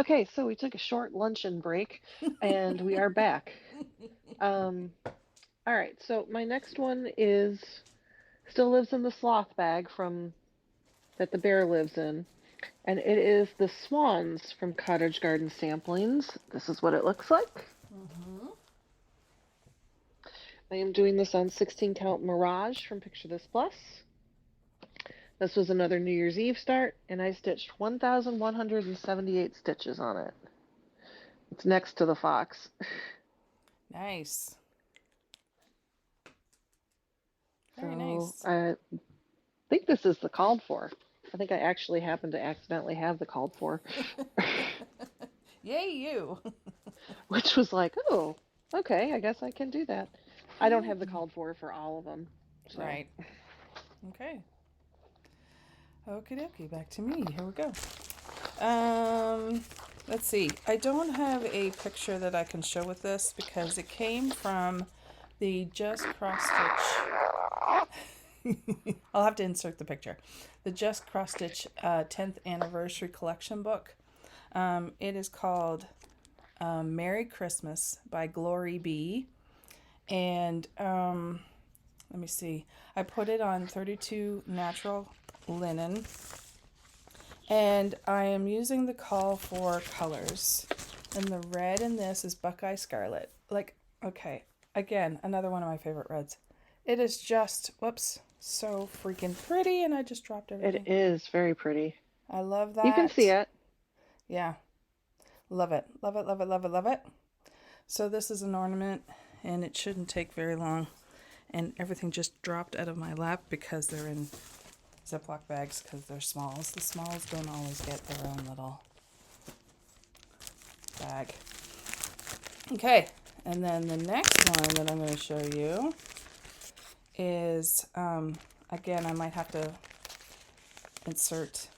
Okay, so we took a short luncheon break and we are back. Um, all right, so my next one is still lives in the sloth bag from that the bear lives in, and it is the swans from Cottage Garden Samplings. This is what it looks like. Mm-hmm. I am doing this on 16 count Mirage from Picture This Plus. This was another New Year's Eve start, and I stitched 1,178 stitches on it. It's next to the fox. Nice. Very So nice. I think this is the called for. I think I actually happened to accidentally have the called for, Yay, you. which was like, oh, okay, I guess I can do that. I don't have the called for all of them, so. Right. Okay. Okie dokie. Back to me. Here we go. Um, let's see. I don't have a picture that I can show with this because it came from the Just Cross Stitch. I'll have to insert the picture. The Just Cross Stitch 10th Anniversary Collection book. It is called Merry Christmas by Glory B. And let me see. I put it on 32 natural linen. And I am using the call for colors. And the red in this is Buckeye Scarlet. Like, okay, again, another one of my favorite reds. It is just, whoops, so freaking pretty. And I just dropped It everything. is very pretty. I love You can see that. it. Yeah, love it. Love it, love it, love it, love it. So this is an ornament, and it shouldn't take very long. And everything just dropped out of my lap because they're in Ziploc bags because they're smalls. The smalls don't always get their own little bag. Okay, and then the next one that I'm going to show you is, again, I might have to insert,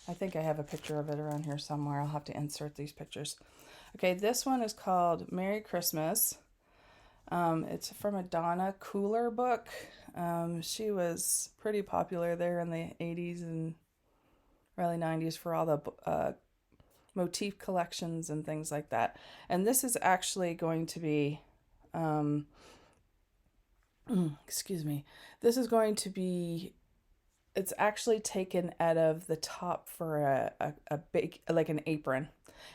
I think I have a picture of it around here somewhere. I'll have to insert these pictures. Okay, this one is called Merry Christmas. It's from a Donna Cooler book. She was pretty popular there in the 80s and early 90s for all the motif collections and things like that. And this is actually going to be, excuse me, this is going to be, it's actually taken out of the top for a big, like an apron.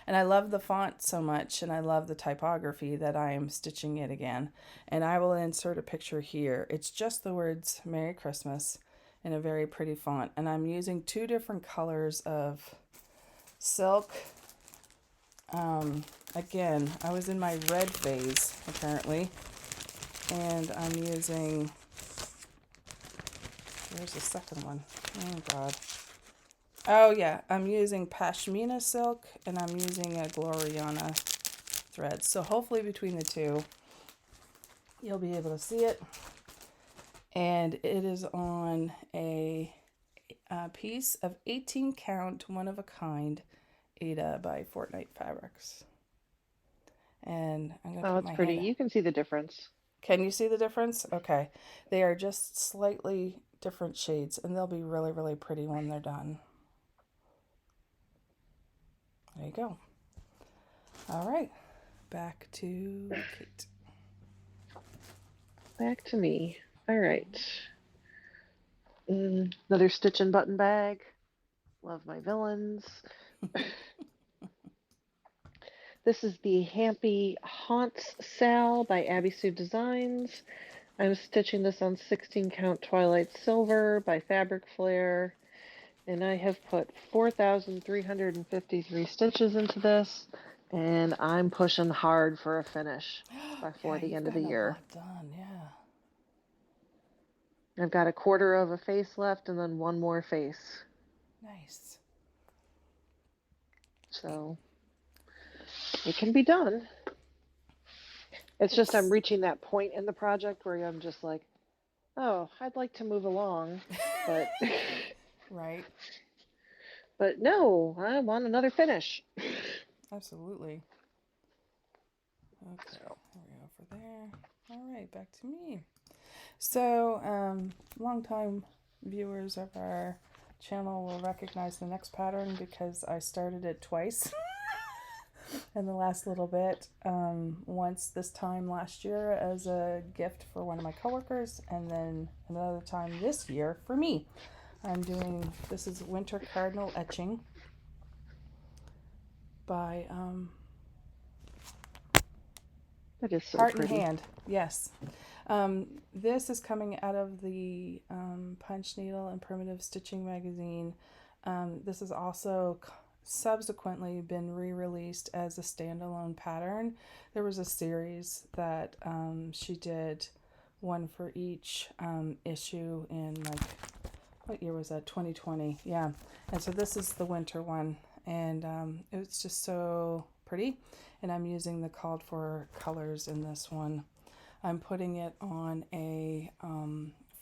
And I love the font so much and I love the typography that I am stitching it again. And I will insert a picture here. It's just the words Merry Christmas in a very pretty font. And I'm using two different colors of silk. Again, I was in my red phase apparently. And I'm using, where's the second one? Oh God. Oh yeah, I'm using Pashmina silk and I'm using a Gloriana thread. So hopefully between the two, you'll be able to see it. And it is on a piece of 18 count, one of a kind, Ada by Fortnite Fabrics. And I'm going to Oh, put it's my pretty. hand. You can see the difference. Can you see the difference? Okay. They are just slightly different shades and they'll be really, really pretty when they're done. There you go. All right. Back to Kate. Back to me. All right. Another stitch and button bag. Love my villains. This is the Hampy Haunts Sal by Abby Sue Designs. I'm stitching this on 16 count Twilight Silver by Fabric Flare, and I have put 4,353 stitches into this, and I'm pushing hard for a finish before Yeah, the you've end of the gotten a year. lot done. Yeah. I've got a quarter of a face left and then one more face. Nice. So it can be done. It's just I'm It's reaching that point in the project where I'm just like, oh, I'd like to move along, but right. but no, I want another finish. Absolutely. Okay. So There we go for there. All right. Back to me. So, longtime viewers of our channel will recognize the next pattern because I started it twice. in the last little bit. Once this time last year as a gift for one of my coworkers, and then another time this year for me. I'm doing, this is Winter Cardinal Etching by That is so Heart and pretty. Hand. Yes. This is coming out of the Punch Needle and Primitive Stitching magazine. This has also subsequently been re-released as a standalone pattern. There was a series that she did, one for each issue in, like, what year was that? 2020. Yeah. And so this is the winter one, and it's just so pretty. And I'm using the called for colors in this one. I'm putting it on a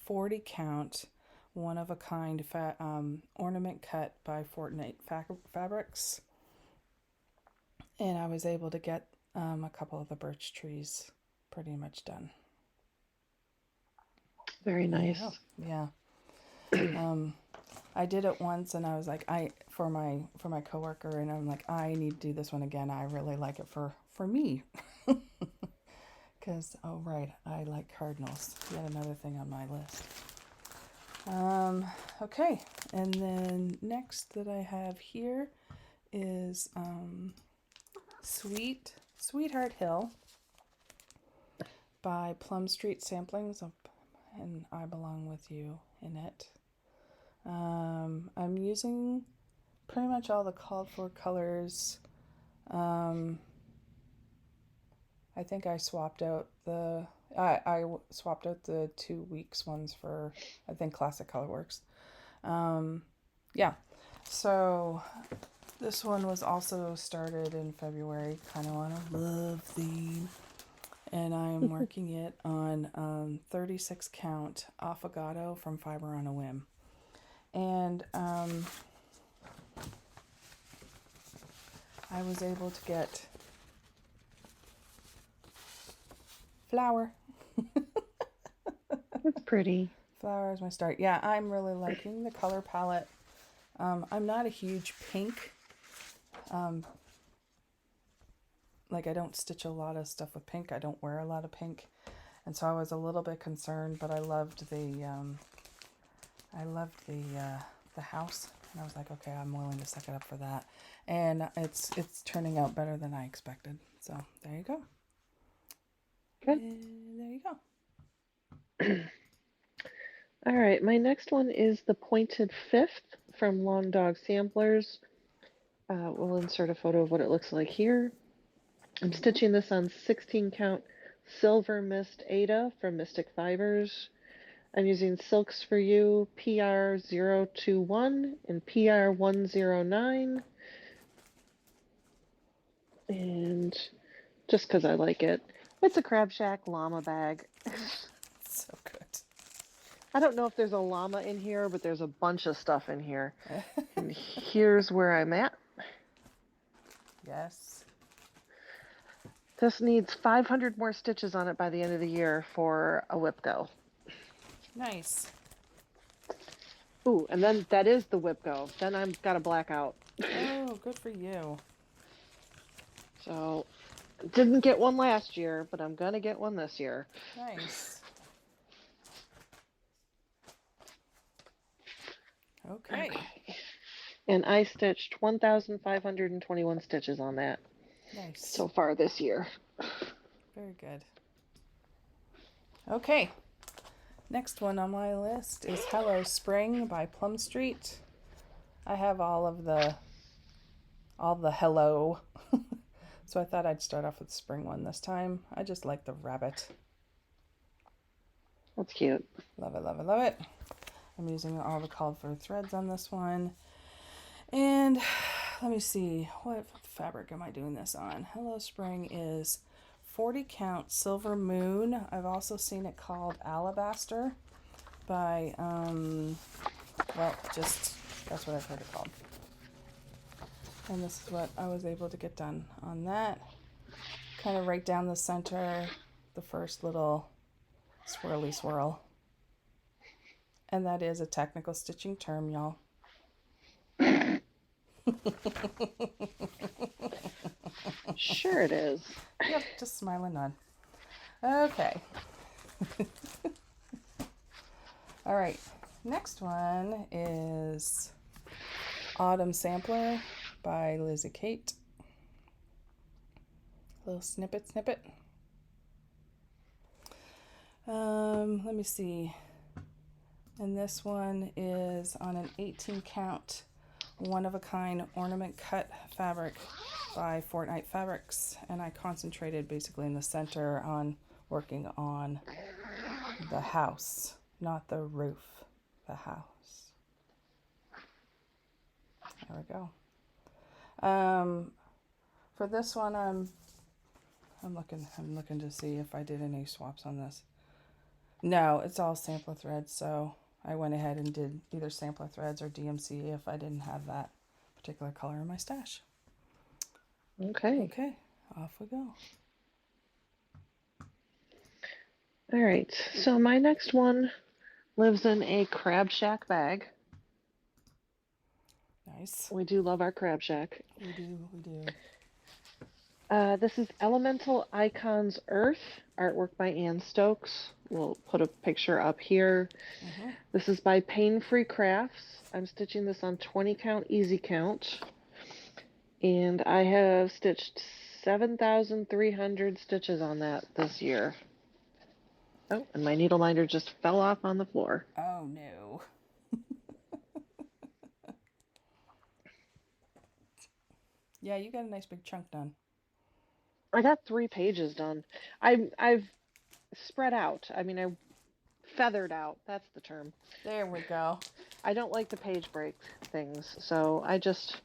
40 count, one of a kind ornament cut by Fortnite Fabrics. And I was able to get a couple of the birch trees pretty much done. Very nice. Yeah. I did it once, and I was like, for my coworker, and I'm like, I need to do this one again. I really like it for me. Because, oh right, I like cardinals. Yet another thing on my list. Okay, and then next that I have here is Sweetheart Hill by Plum Street Samplings, and I Belong With You in it. I'm using pretty much all the called for colors. I think I swapped out the I swapped out the 2 weeks ones for, I think, Classic Colorworks. Yeah, so this one was also started in February, kind of on a love theme, and I'm working it on 36 count Affogato from Fiber on a Whim. And I was able to get flower. That's pretty. Flower is my start. Yeah, I'm really liking the color palette. I'm not a huge pink. Like, I don't stitch a lot of stuff with pink. I don't wear a lot of pink. And so I was a little bit concerned, but I loved the house, and I was like, okay, I'm willing to suck it up for that. And it's turning out better than I expected. So there you go. Good. And there you go. All right, my next one is the Pointed Fifth from Long Dog Samplers. We'll insert a photo of what it looks like here. I'm stitching this on 16 count Silver Mist Ada from Mystic Fibers. I'm using Silks for You PR021 and PR109. And just because I like it. It's a Crab Shack llama bag. So good. I don't know if there's a llama in here, but there's a bunch of stuff in here. And here's where I'm at. Yes. This needs 500 more stitches on it by the end of the year for a WIP go. Nice. Ooh, and then that is the WIP go. Then I've got a blackout. Oh, good for you. So, didn't get one last year, but I'm gonna get one this year. Nice. Okay. And I stitched 1,521 stitches on that. Nice. So far this year. Very good. Okay. Next one on my list is Hello Spring by Plum Street. I have all the hello. So I thought I'd start off with the spring one this time. I just like the rabbit. That's cute. Love it, love it, love it. I'm using all the called for threads on this one. And let me see, what fabric am I doing this on? Hello Spring is 40 count Silver Moon. I've also seen it called Alabaster by, that's what I've heard it called. And this is what I was able to get done on that. Kind of right down the center, the first little swirly swirl. And that is a technical stitching term, y'all. Sure it is. Yep, just smile and nod. Okay. All right. Next one is Autumn Sampler by Lizzie Kate. Little snippet. Let me see. And this one is on an 18 count, one of a kind ornament cut fabric by Fortnite Fabrics. And I concentrated basically in the center on working on the house, not the roof, the house. There we go. For this one, I'm looking to see if I did any swaps on this. No, it's all sampler threads, so I went ahead and did either sampler threads or DMC if I didn't have that particular color in my stash. Okay. Okay, off we go. All right. So my next one lives in a Crab Shack bag. Nice. We do love our Crab Shack. We do. This is Elemental Icons Earth, artwork by Ann Stokes. We'll put a picture up here. Mm-hmm. This is by Pain Free Crafts. I'm stitching this on 20 count easy count. And I have stitched 7,300 stitches on that this year. Oh, and my needle minder just fell off on the floor. Oh no. Yeah, you got a nice big chunk done. I got 3 pages done. I've spread out. I mean, I feathered out. That's the term. There we go. I don't like the page break things, so I just,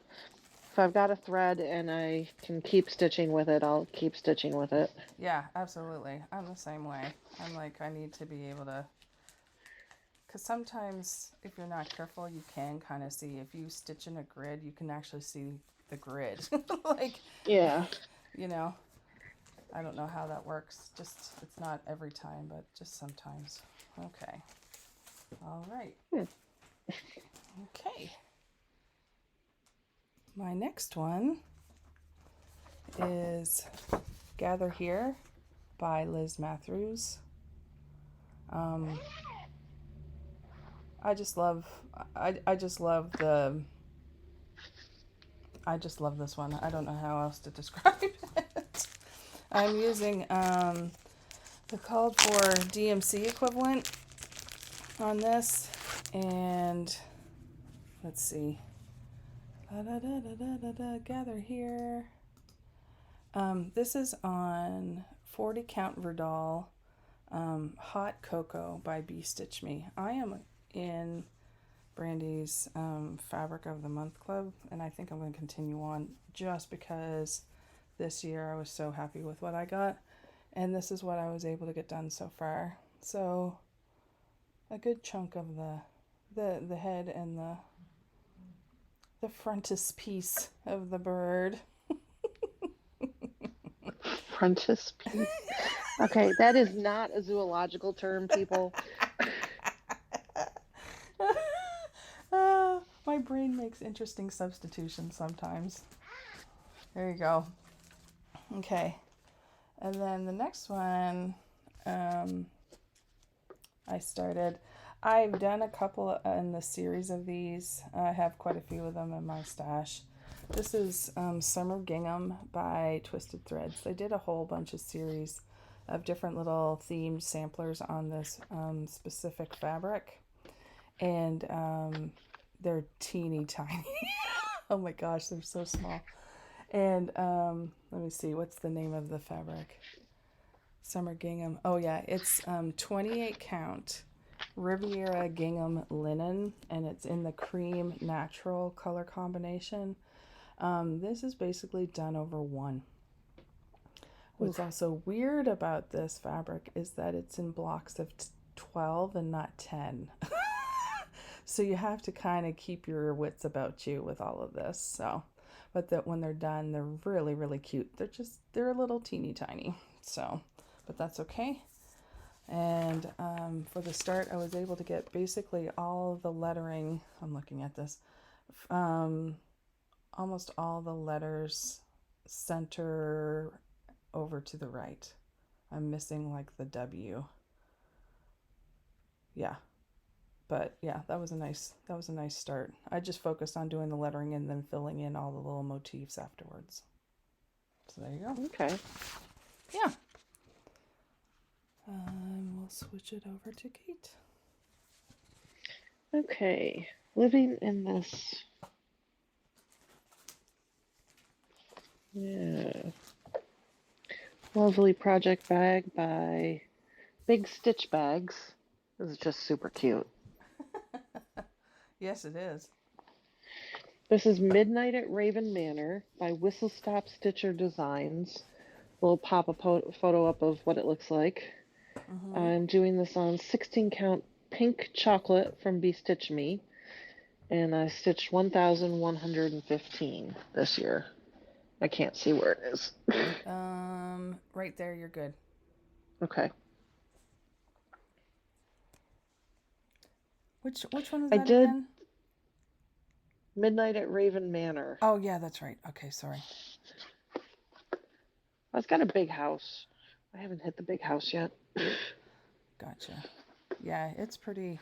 if I've got a thread and I can keep stitching with it, I'll keep stitching with it. Yeah, absolutely. I'm the same way. I'm like, I need to be able to, because sometimes if you're not careful, you can kind of see, if you stitch in a grid, you can actually see the grid. Like, yeah, you know, I don't know how that works. Just, it's not every time, but just sometimes. Okay. All right. Okay. My next one is Gather Here by Liz Matthews. I just love this one. I don't know how else to describe it. I'm using the called for DMC equivalent on this, and let's see. Gather Here. This is on 40 count Verdal, Hot Cocoa by Bee Stitch Me. I am in Brandy's Fabric of the Month Club, and I think I'm going to continue on just because this year I was so happy with what I got, and this is what I was able to get done so far. So a good chunk of the head and the frontispiece of the bird. frontispiece. Okay, that is not a zoological term, people. My brain makes interesting substitutions sometimes. There you go. Okay. And then the next one, I've done a couple in the series of these. I have quite a few of them in my stash. This is Summer Gingham by Twisted Threads. They did a whole bunch of series of different little themed samplers on this specific fabric. And they're teeny tiny. Oh my gosh, they're so small. And let me see, what's the name of the fabric? Summer Gingham. Oh yeah, it's 28 count Riviera Gingham linen, and it's in the cream natural color combination. This is basically done over one. What's also weird about this fabric is that it's in blocks of 12 and not 10. So you have to kind of keep your wits about you with all of this. So, but that when they're done, they're really, really cute. They're a little teeny tiny. So, but that's okay. And for the start, I was able to get basically all of the lettering. I'm looking at this. almost all the letters center over to the right. I'm missing like the W. Yeah. But yeah, that was a nice start. I just focused on doing the lettering and then filling in all the little motifs afterwards. So there you go. Okay. Yeah. We'll switch it over to Kate. Okay. Living in this. Yeah. Lovely project bag by Big Stitch Bags. This is just super cute. Yes, it is. This is Midnight at Raven Manor by Whistle Stop Stitcher Designs. We'll pop a photo up of what it looks like. Mm-hmm. I'm doing this on 16 count pink chocolate from Be Stitch Me, and I stitched 1,115 this year. I can't see where it is. Right there, you're good. Okay. Which one is I that did again? Midnight at Raven Manor. Oh yeah, that's right. Okay, sorry. I've got a big house. I haven't hit the big house yet. Gotcha. Yeah, it's pretty.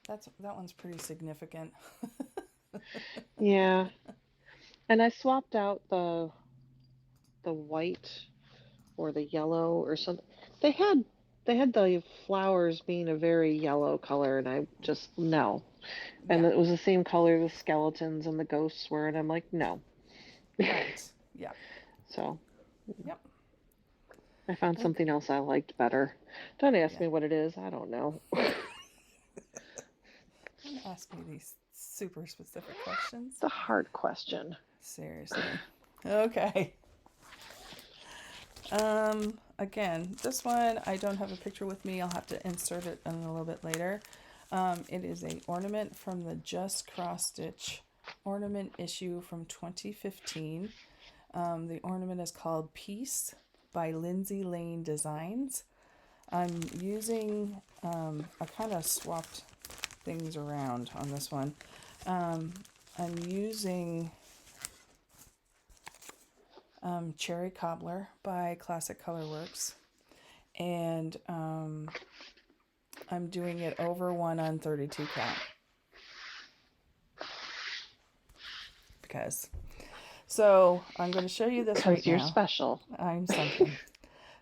That one's pretty significant. Yeah. And I swapped out the white or the yellow or something. They had the flowers being a very yellow color, and I just no. And Yeah. it was the same color the skeletons and the ghosts were, and I'm like, no. Right. Yeah. So Yep. I found Okay. something else I liked better. Don't ask Yeah. me what it is. I don't know. Don't ask me these super specific questions. It's a hard question. Seriously. Okay. Again, this one I don't have a picture with me. I'll have to insert it in a little bit later. It is a ornament from the Just Cross Stitch ornament issue from 2015. The ornament is called Peace by Lindsay Lane Designs. I'm using, I kind of swapped things around on this one. I'm using Cherry Cobbler by Classic Colorworks, and I'm doing it over 1 on 32 count because. So I'm going to show you this right Because you're now. special. I'm something.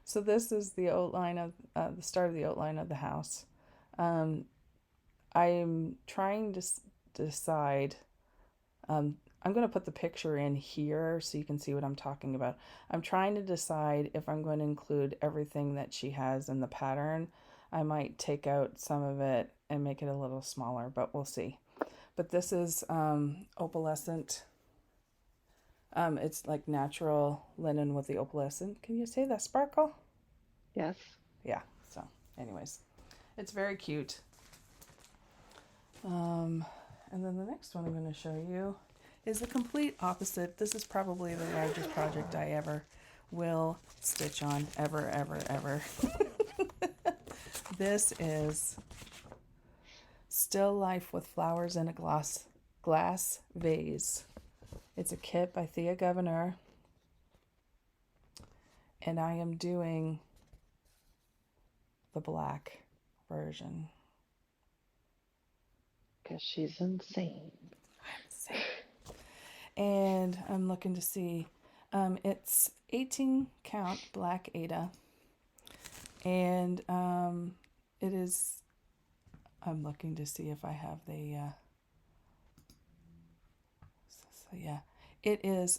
So this is the outline of the start of the outline of the house. I'm trying to decide. I'm going to put the picture in here so you can see what I'm talking about. I'm trying to decide if I'm going to include everything that she has in the pattern. I might take out some of it and make it a little smaller, but we'll see. But this is opalescent. It's like natural linen with the opalescent. Can you say that, Sparkle? Yes. Yeah, so anyways, it's very cute. And then the next one I'm going to show you is the complete opposite. This is probably the largest project I ever will stitch on, ever. This is Still Life with Flowers in a Glass Vase. It's a kit by Thea Governor, and I am doing the black version. Because she's insane. I'm insane. And I'm looking to see, it's 18 count black Ada, and it is, I'm looking to see if I have the, so yeah, it is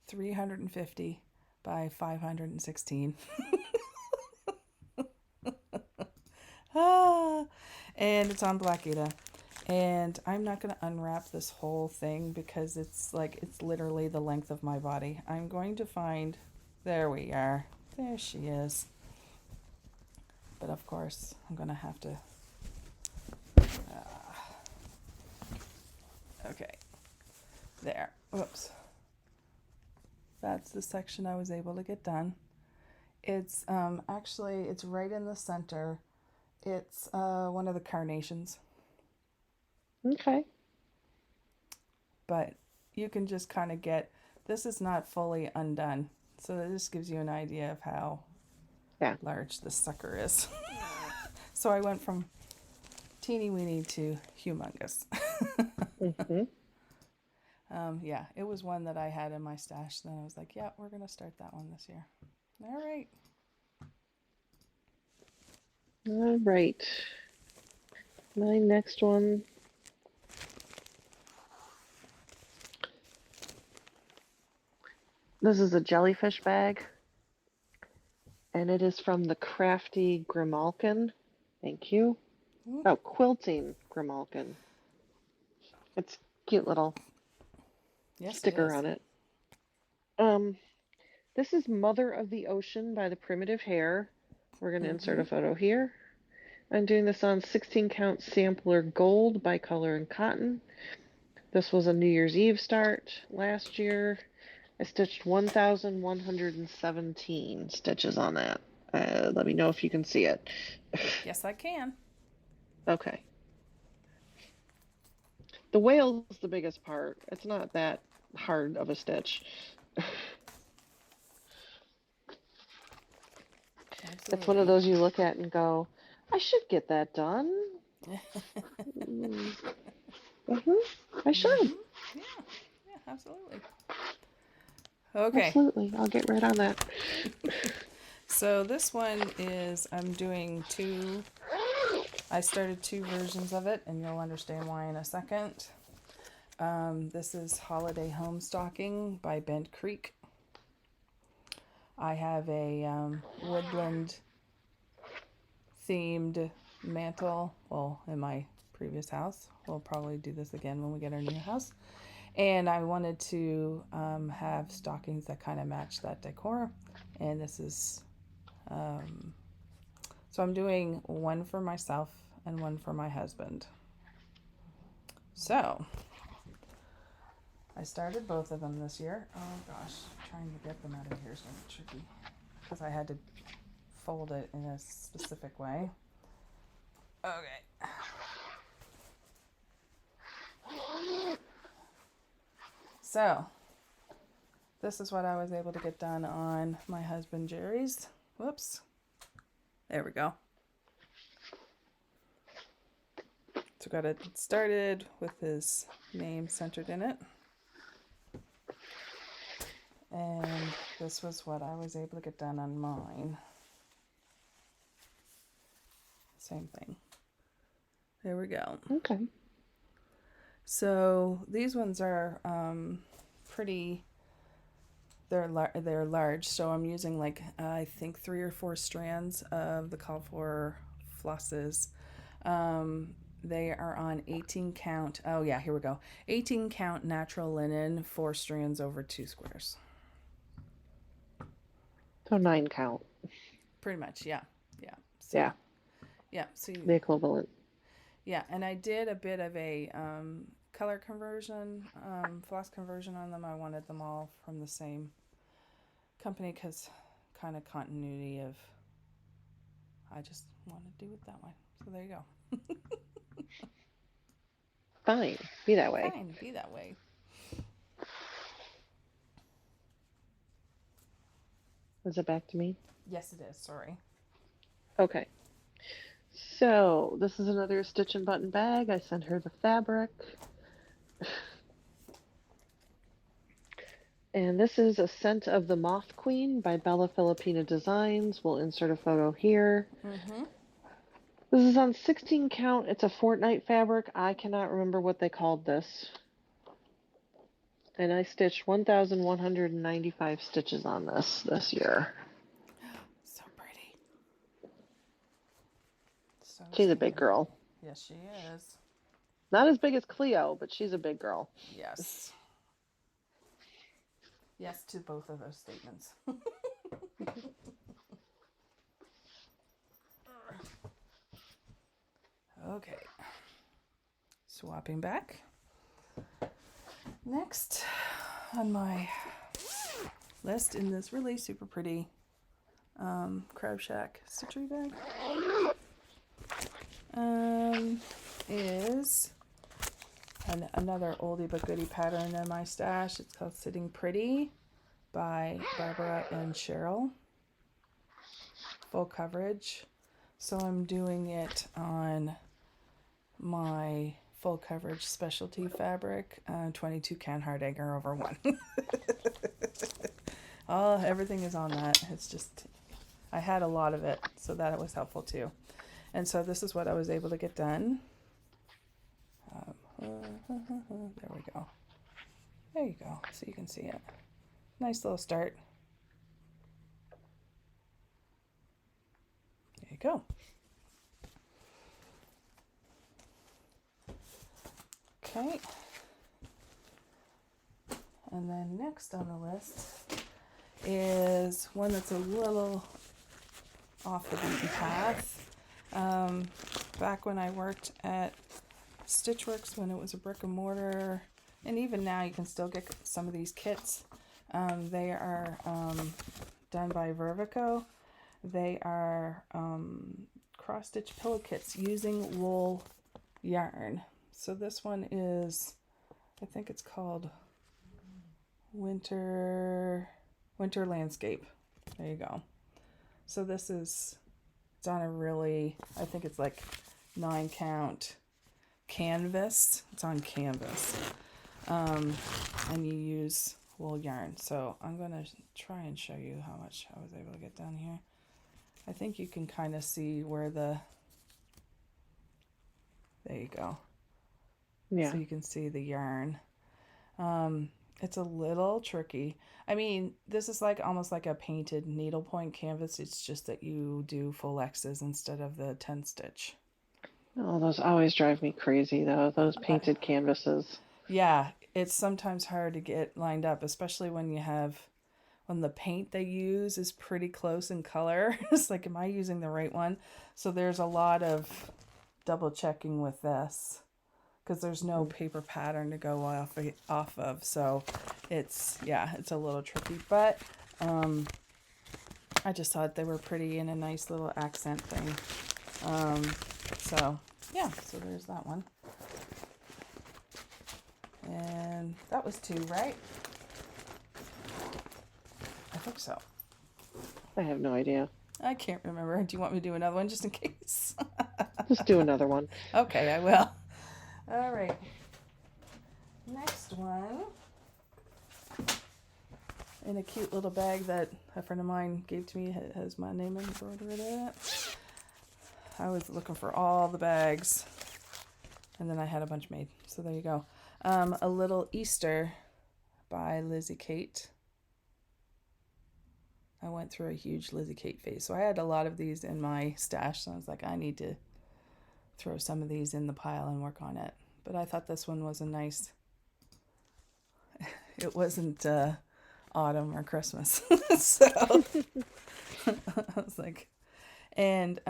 350 by 516. And it's on black Ada. And I'm not going to unwrap this whole thing because it's literally the length of my body. I'm going to find, there we are. There she is. But of course, I'm going to have to, okay. There. Whoops. That's the section I was able to get done. It's actually, it's right in the center. It's one of the carnations. Okay. But you can just kind of get, this is not fully undone. So this gives you an idea of how Yeah. large this sucker is. So I went from teeny weeny to humongous. Mm-hmm. Yeah, it was one that I had in my stash. Then I was like, yeah, we're going to start that one this year. All right. All right. My next one. This is a jellyfish bag, and it is from the Crafty Grimalkin. Thank you. Oh, quilting Grimalkin. It's a cute little Yes, it sticker is. on it. This is Mother of the Ocean by the Primitive Hare. We're going to insert a photo here. I'm doing this on 16 count sampler gold by Color and Cotton. This was a New Year's Eve start last year. I stitched 1,117 stitches on that. Let me know if you can see it. Yes, I can. Okay. The whale is the biggest part. It's not that hard of a stitch. Absolutely. It's one of those you look at and go, I should get that done. I should. Yeah, absolutely. Okay. Absolutely. I'll get right on that. So this one is, I'm doing two, I started two versions of it, and you'll understand why in a second. This is Holiday Home Stocking by Bent Creek. I have a woodland themed mantle, well, in my previous house. We'll probably do this again when we get our new house. And I wanted to have stockings that kind of match that decor. And this is, so I'm doing one for myself and one for my husband. So I started both of them this year. Oh gosh, trying to get them out of here is going to be tricky because I had to fold it in a specific way. Okay. So this is what I was able to get done on my husband Jerry's. Whoops. There we go. So got it started with his name centered in it. And this was what I was able to get done on mine. Same thing. There we go. Okay. So these ones are pretty, they're large. So I'm using like, I think 3 or 4 strands of the call for flosses. They are on 18 count. Oh yeah, here we go. 18 count natural linen, 4 strands over 2 squares. So 9 count. Pretty much, yeah. Yeah. So, yeah. Yeah. So the equivalent. Yeah, and I did a bit of a color conversion, floss conversion on them. I wanted them all from the same company because kind of continuity of, I just want to do it that way. So there you go. Fine. Be that way. Fine, be that way. Is it back to me? Yes, it is. Sorry. Okay. So this is another stitch and button bag. I sent her the fabric. And this is A Scent of the Moth Queen by Bella Filipina Designs. We'll insert a photo here. This is on 16 count. It's a fortnight fabric. I cannot remember what they called this. And I stitched 1,195 stitches on this year. So pretty. So she's a big girl. Yes, she is. Not as big as Cleo, but she's a big girl. Yes. Yes to both of those statements. Okay. Swapping back. Next on my list in this really super pretty Crab Shack stitchery bag is another oldie but goodie pattern in my stash. It's called Sitting Pretty by Barbara and Cheryl. Full coverage. So I'm doing it on my full coverage specialty fabric, 22 can hard anchor over 1. Oh, everything is on that. It's just, I had a lot of it, so that it was helpful too. And so this is what I was able to get done. There we go. There you go, so you can see it. Nice little start. There you go. Okay. And then next on the list is one that's a little off the beaten path. Back when I worked at Stitchworks, when it was a brick and mortar, and even now you can still get some of these kits. They are done by Vervico. They are cross stitch pillow kits using wool yarn. So this one is, I think it's called Winter Landscape. There you go. So this is, it's on a really, I think it's like 9 count canvas. It's on canvas. And you use wool yarn. So I'm going to try and show you how much I was able to get done here. I think you can kind of see where the, there you go. Yeah. So you can see the yarn. It's a little tricky. I mean, this is like almost like a painted needlepoint canvas. It's just that you do full X's instead of the 10 stitch. Oh, those always drive me crazy though, those painted canvases. Yeah, it's sometimes hard to get lined up, especially when the paint they use is pretty close in color. It's like, am I using the right one? So there's a lot of double checking with this, because there's no paper pattern to go off of. So it's a little tricky, but I just thought they were pretty and a nice little accent thing. So there's that one. And that was 2, right? I think so. I have no idea. I can't remember. Do you want me to do another one just in case? Just do another one. Okay, I will. All right. Next one. In a cute little bag that a friend of mine gave to me, has my name embroidered in it. I was looking for all the bags, and then I had a bunch made. So there you go. A Little Easter by Lizzie Kate. I went through a huge Lizzie Kate phase, so I had a lot of these in my stash. So I was like, I need to throw some of these in the pile and work on it. But I thought this one was a nice. It wasn't autumn or Christmas, so I was like, and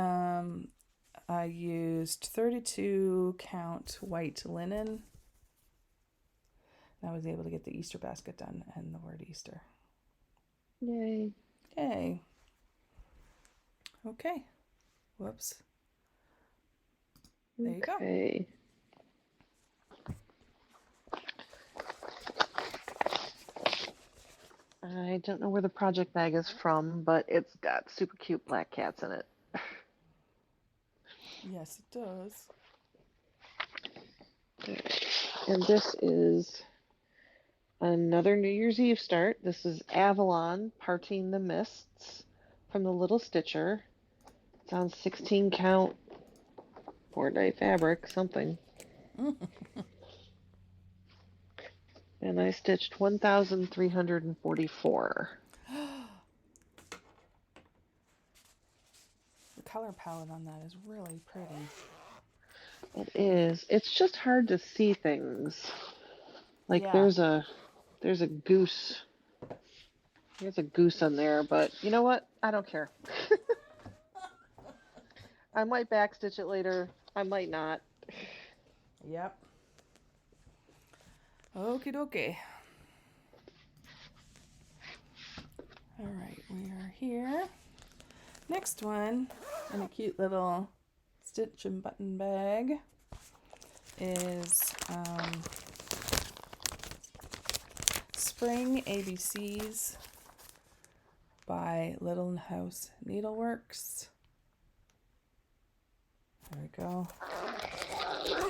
I used 32 count white linen. And I was able to get the Easter basket done and the word Easter. Yay. Yay. Okay. Whoops. There you go. Okay. I don't know where the project bag is from, but it's got super cute black cats in it. Yes, it does. And this is another New Year's Eve start. This is Avalon Parting the Mists from the Little Stitcher. It's on 16 count 4-dye fabric, something. And I stitched 1,344. The color palette on that is really pretty. It is. It's just hard to see things. Like Yeah. there's a goose. There's a goose on there, but you know what? I don't care. I might backstitch it later. I might not. Yep. Okie dokie. All right, we are here. Next one, in a cute little stitch and button bag, is Spring ABCs by Little House Needleworks. There we go.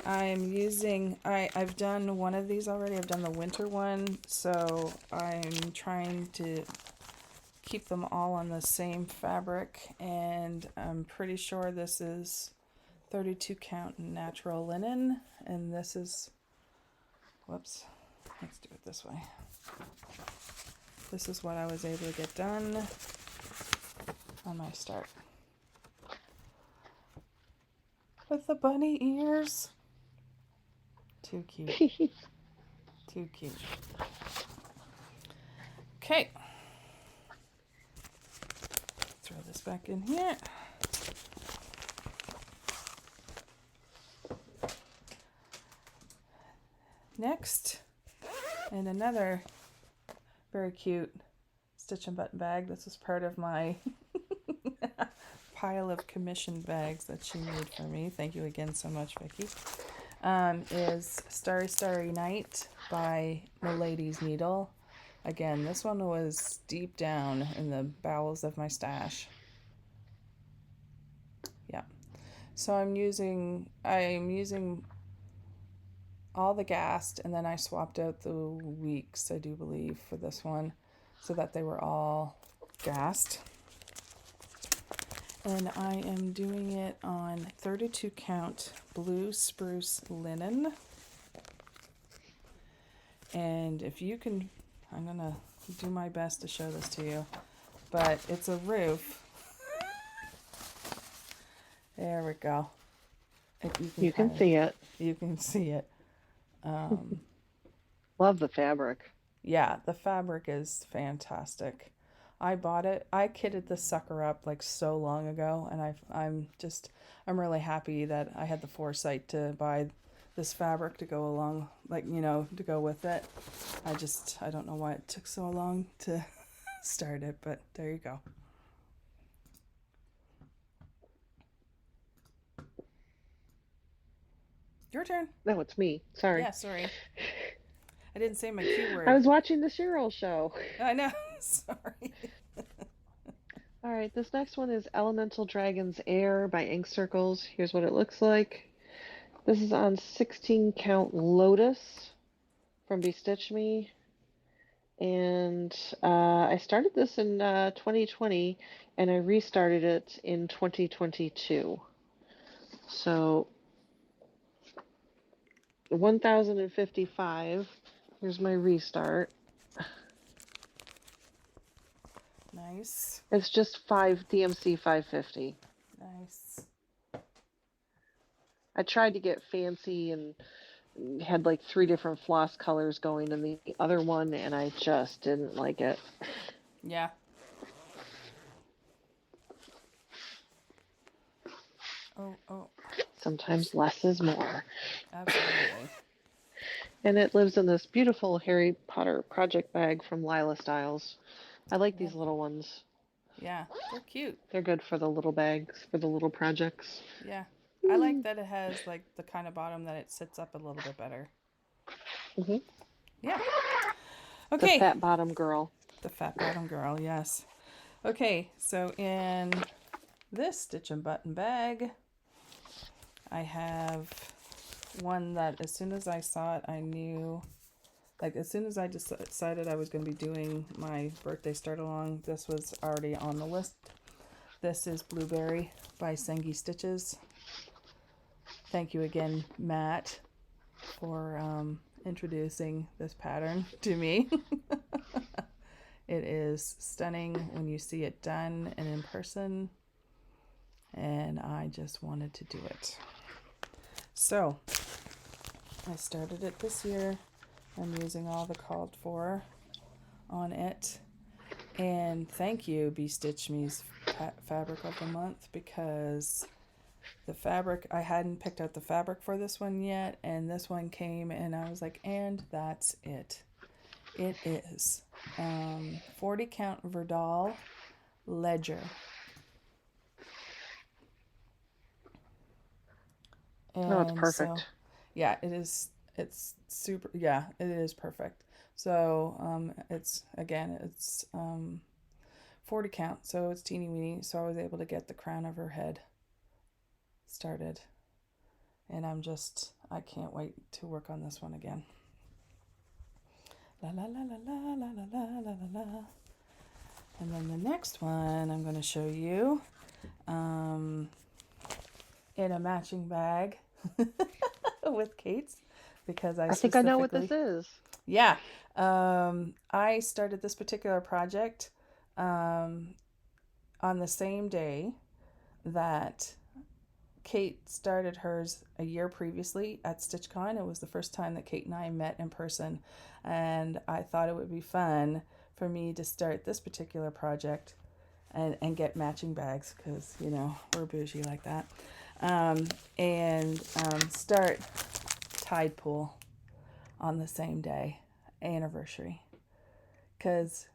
I'm using, I've done one of these already. I've done the winter one, so I'm trying to keep them all on the same fabric, and I'm pretty sure this is 32 count natural linen, and this is, whoops, let's do it this way. This is what I was able to get done on my start. With the bunny ears. Too cute. Too cute. Okay. Throw this back in here. Next, and another very cute stitch and button bag. This is part of my pile of commissioned bags that she made for me. Thank you again so much, Vicki. Is Starry Starry Night by Milady's Needle. Again, this one was deep down in the bowels of my stash. Yeah. So I'm using all the gassed, and then I swapped out the weeks, I do believe, for this one, so that they were all gassed. And I am doing it on 32 count blue spruce linen. And if you can, I'm gonna do my best to show this to you, but it's a roof. There we go. You can see it. You can see it. Love the fabric. Yeah, the fabric is fantastic. I bought it. I kitted this sucker up like so long ago, and I'm really happy that I had the foresight to buy this fabric to go along, like, you know, to go with it. I don't know why it took so long to start it, but there you go. Your turn. No, it's me. Sorry. Yeah, sorry. I didn't say my keyword. I was watching the Cheryl show. I know. Sorry. All right, this next one is Elemental Dragons Air by Ink Circles. Here's what it looks like. This is on 16 count Lotus from Bestitch Me. And I started this in 2020, and I restarted it in 2022. So 1055. Here's my restart. Nice. It's just 5 DMC 550. Nice. I tried to get fancy and had like 3 different floss colors going in the other one, and I just didn't like it. Yeah. Oh. Sometimes less is more. Absolutely. And it lives in this beautiful Harry Potter project bag from Lila Styles. I like these little ones. Yeah, they're cute. They're good for the little bags, for the little projects. Yeah. I like that it has like the kind of bottom that it sits up a little bit better. Mm-hmm. Yeah. Okay. The fat bottom girl. The fat bottom girl, yes. Okay, so in this stitch and button bag, I have one that as soon as I saw it, I knew, like as soon as I decided I was going to be doing my birthday start along, this was already on the list. This is Blueberry by Sengi Stitches. Thank you again, Matt, for introducing this pattern to me. It is stunning when you see it done and in person, and I just wanted to do it. So I started it this year. I'm using all the called for on it, and thank you, Bestitch Me's Fabric of the Month, because the fabric, I hadn't picked out the fabric for this one yet, and this one came and I was like, and that's it. It is 40 count Verdal Ledger. And oh, it's perfect. So, Yeah, it is. It's super. Yeah, it is perfect. So it's again, it's 40 count, so it's teeny weeny. So I was able to get the crown of her head started, and I can't wait to work on this one again. La la la la la la la la la la la. And then the next one I'm going to show you in a matching bag with Kate's, because I I think I know what specifically, this is. yeah, I started this particular project um, on the same day that Kate started hers a year previously at StitchCon. It was the first time that Kate and I met in person, and I thought it would be fun for me to start this particular project and get matching bags because, you know, we're bougie like that. And start Tide Pool on the same day, anniversary. Because,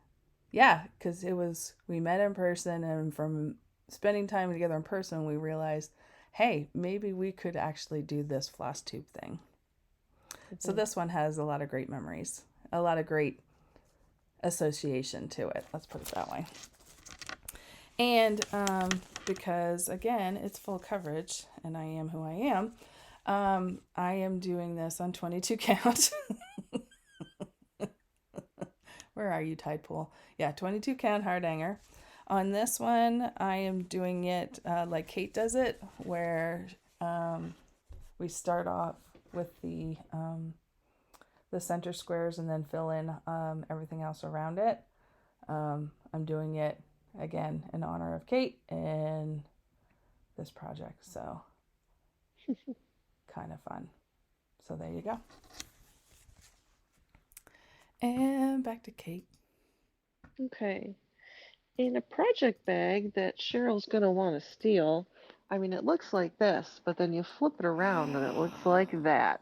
yeah, because we met in person, and from spending time together in person, we realized, hey, maybe we could actually do this Flosstube thing. So this one has a lot of great memories, a lot of great association to it. Let's put it that way. And because, again, it's full coverage, and I am who I am, I am doing this on 22 count. Where are you, Tide Pool? Yeah, 22 count hard hanger. On this one, I am doing it like Kate does it, where we start off with the center squares and then fill in everything else around it. I'm doing it again in honor of Kate and this project, so kind of fun. So there you go. And back to Kate. Okay. In a project bag that Cheryl's going to want to steal, I mean, it looks like this, but then you flip it around and it looks like that.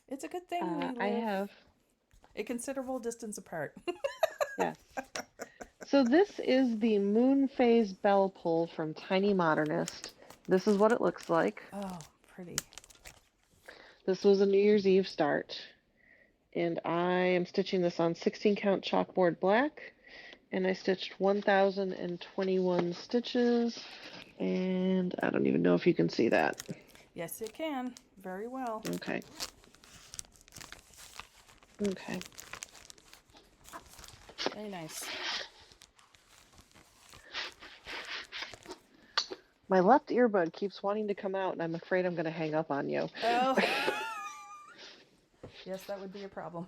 It's a good thing we I live have, a considerable distance apart. yes. So this is the Moon Phase Bell Pull from Tiny Modernist. This is what it looks like. Oh, pretty. This was a New Year's Eve start. And I am stitching this on 16 count chalkboard black. And I stitched 1,021 stitches. And I don't even know if you can see that. Yes, it can. Very well. Okay. Okay. Very nice. My left earbud keeps wanting to come out, and I'm afraid I'm going to hang up on you. Oh. Yes, that would be a problem.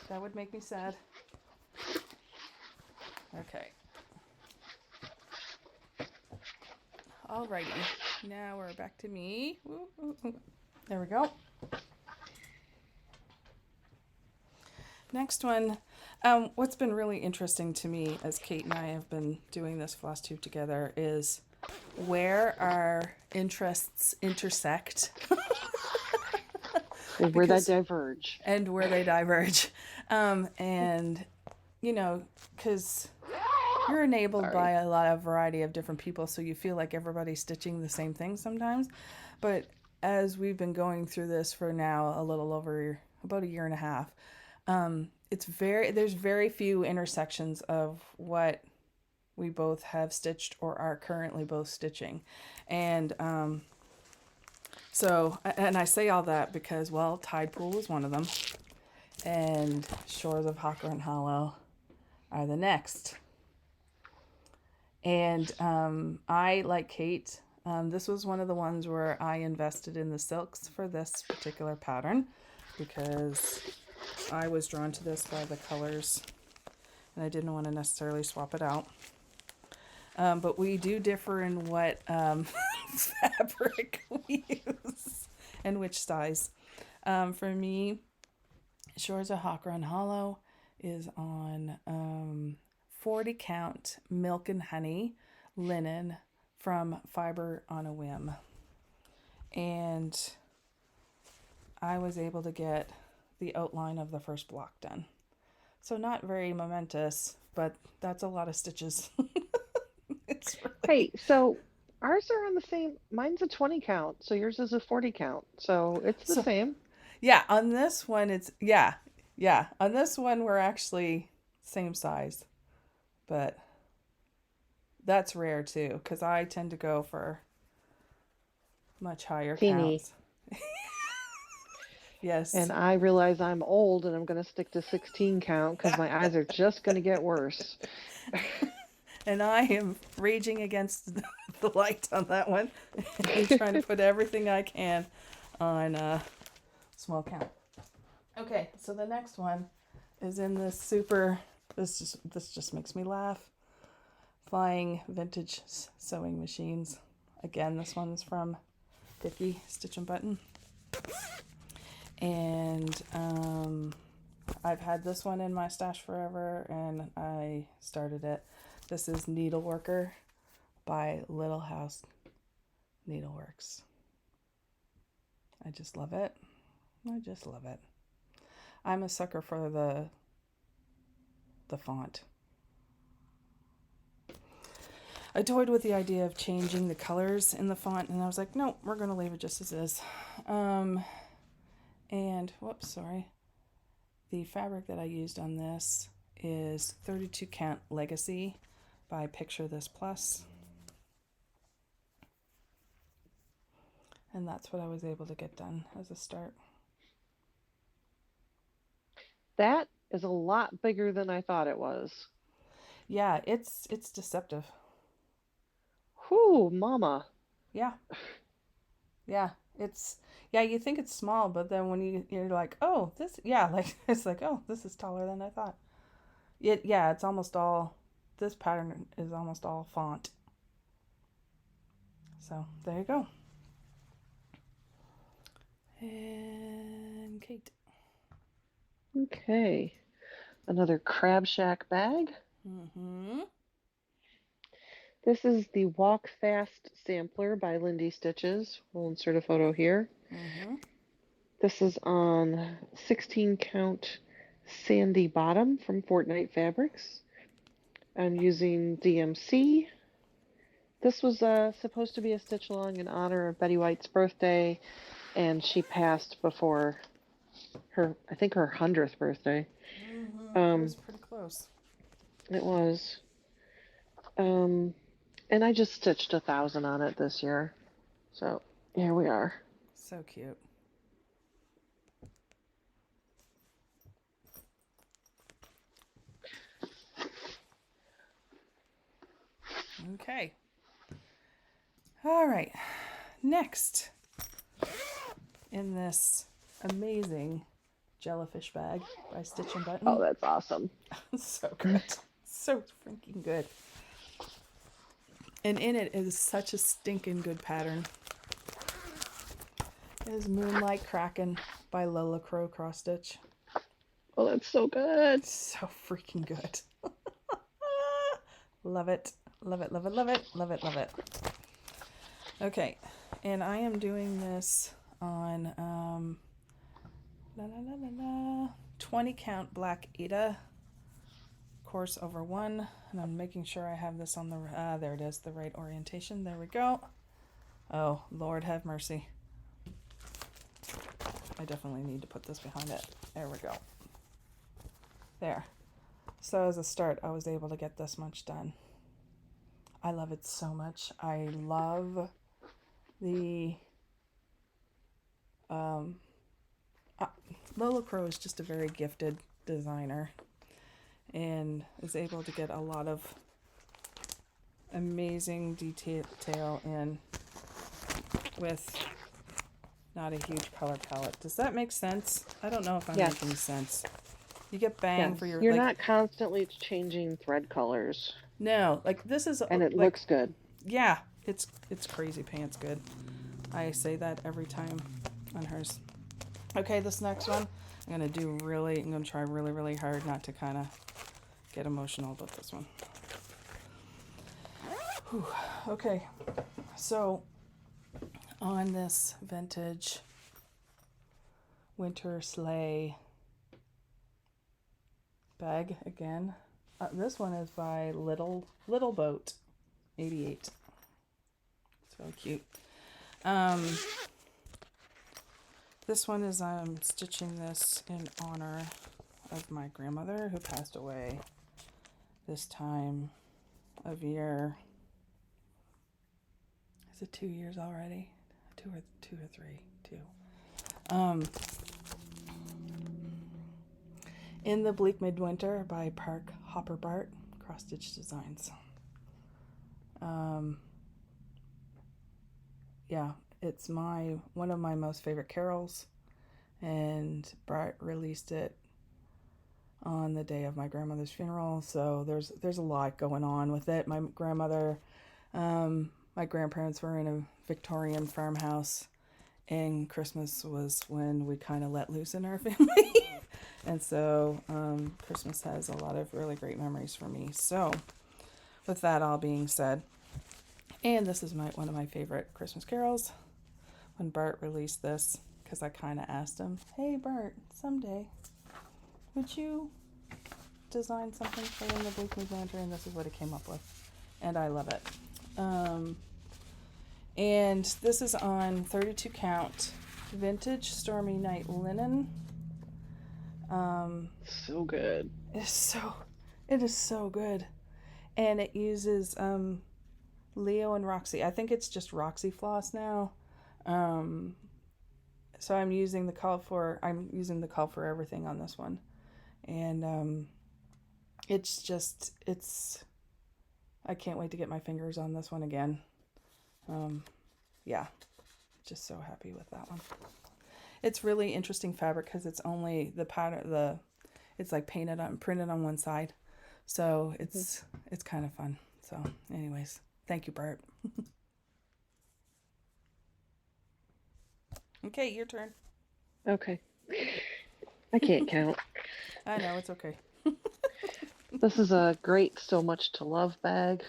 That would make me sad. Okay. Alrighty. Now we're back to me. There we go. Next one. What's been really interesting to me as Kate and I have been doing this Flosstube together is where our interests intersect. Where they diverge. And where they diverge. And, you know, because you're enabled by a lot of variety of different people, so you feel like everybody's stitching the same thing sometimes. But as we've been going through this for now a little over about a year and a half, there's very few intersections of what we both have stitched or are currently both stitching. And so, and I say all that because, well, Tide Pool is one of them, and Shores of Hawthorne Hollow are the next. And I, like Kate, this was one of the ones where I invested in the silks for this particular pattern because I was drawn to this by the colors and I didn't want to necessarily swap it out. But we do differ in what fabric we use and which size. For me, Shores of Hawthorne Hollow is on 40 count milk and honey linen from Fiber on a Whim. And I was able to get the outline of the first block done. So not very momentous, but that's a lot of stitches. It's really... Hey, so Ours are on the same. Mine's a 20 count, so yours is a 40 count. So it's the So same. yeah, on this one it's yeah. On this one we're actually same size, but that's rare too because I tend to go for much higher Teeny. counts. Yes. And I realize I'm old and I'm going to stick to 16 count because my eyes are just going to get worse. And I am raging against the light on that one and trying to put everything I can on small count. Okay, so the next one is in this super. This just makes me laugh. Flying vintage sewing machines. Again, this one's from Vicky Stitch and Button, and I've had this one in my stash forever, and I started it. This is Needleworker by Little House Needleworks. I just love it. I just love it. I'm a sucker for the font. I toyed with the idea of changing the colors in the font, and I was like, no, we're going to leave it just as is. And, whoops, sorry. The fabric that I used on this is 32 count Legacy by Picture This Plus. And that's what I was able to get done as a start. That is a lot bigger than I thought it was. Yeah, it's deceptive. Whew, mama. Yeah. Yeah, you think it's small, but then when you're like, oh, this, yeah, like it's like, oh, this is taller than I thought. It's almost all, this pattern is almost all font. So there you go. And Kate. Okay. Another Crab Shack bag. Mm-hmm. This is the Walk Fast sampler by Lindy Stitches. We'll insert a photo here. Mm-hmm. This is on 16 count Sandy Bottom from Fortnite Fabrics. I'm using DMC. This was supposed to be a stitch along in honor of Betty White's birthday, and she passed before her, I think her 100th birthday. Mm-hmm. It was pretty close. It was. And I just stitched 1,000 on it this year. So here we are. So cute. Okay. All right. Next, in this amazing jellyfish bag by Stitch and Button. Oh, that's awesome. So good. So freaking good. And in it is such a stinking good pattern. It is Moonlight Kraken by Lola Crow Cross Stitch. Oh, that's so good. So freaking good. Love it. Love it, love it, love it, love it, love it. Okay, and I am doing this on 20 count Black Ada course over 1, and I'm making sure I have this on the there it is, the right orientation. There we go. Oh, Lord have mercy. I definitely need to put this behind it. There we go. There. So as a start, I was able to get this much done. I love it so much. I love the Lola Crow is just a very gifted designer and is able to get a lot of amazing detail in with not a huge color palette. Does that make sense? I don't know if I'm making sense. You get bang for your... You're not constantly changing thread colors. No, like this is... And it looks good. Yeah, it's crazy pants good. I say that every time on hers. Okay, this next one, I'm going to try really, really hard not to kind of get emotional about this one. Whew. Okay, so on this vintage winter sleigh bag again, this one is by Little Boat 88. It's really cute. This one is I'm stitching this in honor of my grandmother who passed away this time of year. Is it 2 years already? Two or three? Two. In the Bleak Midwinter by Park Hopper Bart, Cross Stitch Designs. Yeah, it's one of my most favorite carols, and Bart released it on the day of my grandmother's funeral, so there's a lot going on with it. My grandmother, my grandparents were in a Victorian farmhouse, and Christmas was when we kind of let loose in our family. And so Christmas has a lot of really great memories for me. So with that all being said, and this is one of my favorite Christmas carols, when Bart released this, because I kind of asked him, hey Bart, someday would you design something for In the Bleak Midwinter? And this is what he came up with, and I love it. And this is on 32 count vintage Stormy Night linen. So good. It is so good. And it uses Leo and Roxy. I think it's just Roxy floss now. So I'm using the call for everything on this one. And I can't wait to get my fingers on this one again. Yeah, just so happy with that one. It's really interesting fabric because it's only the pattern, it's like printed on one side. So it's kind of fun. So anyways, thank you, Bart. Okay, your turn. Okay. I can't count. I know, it's okay. This is a great So Much to Love bag.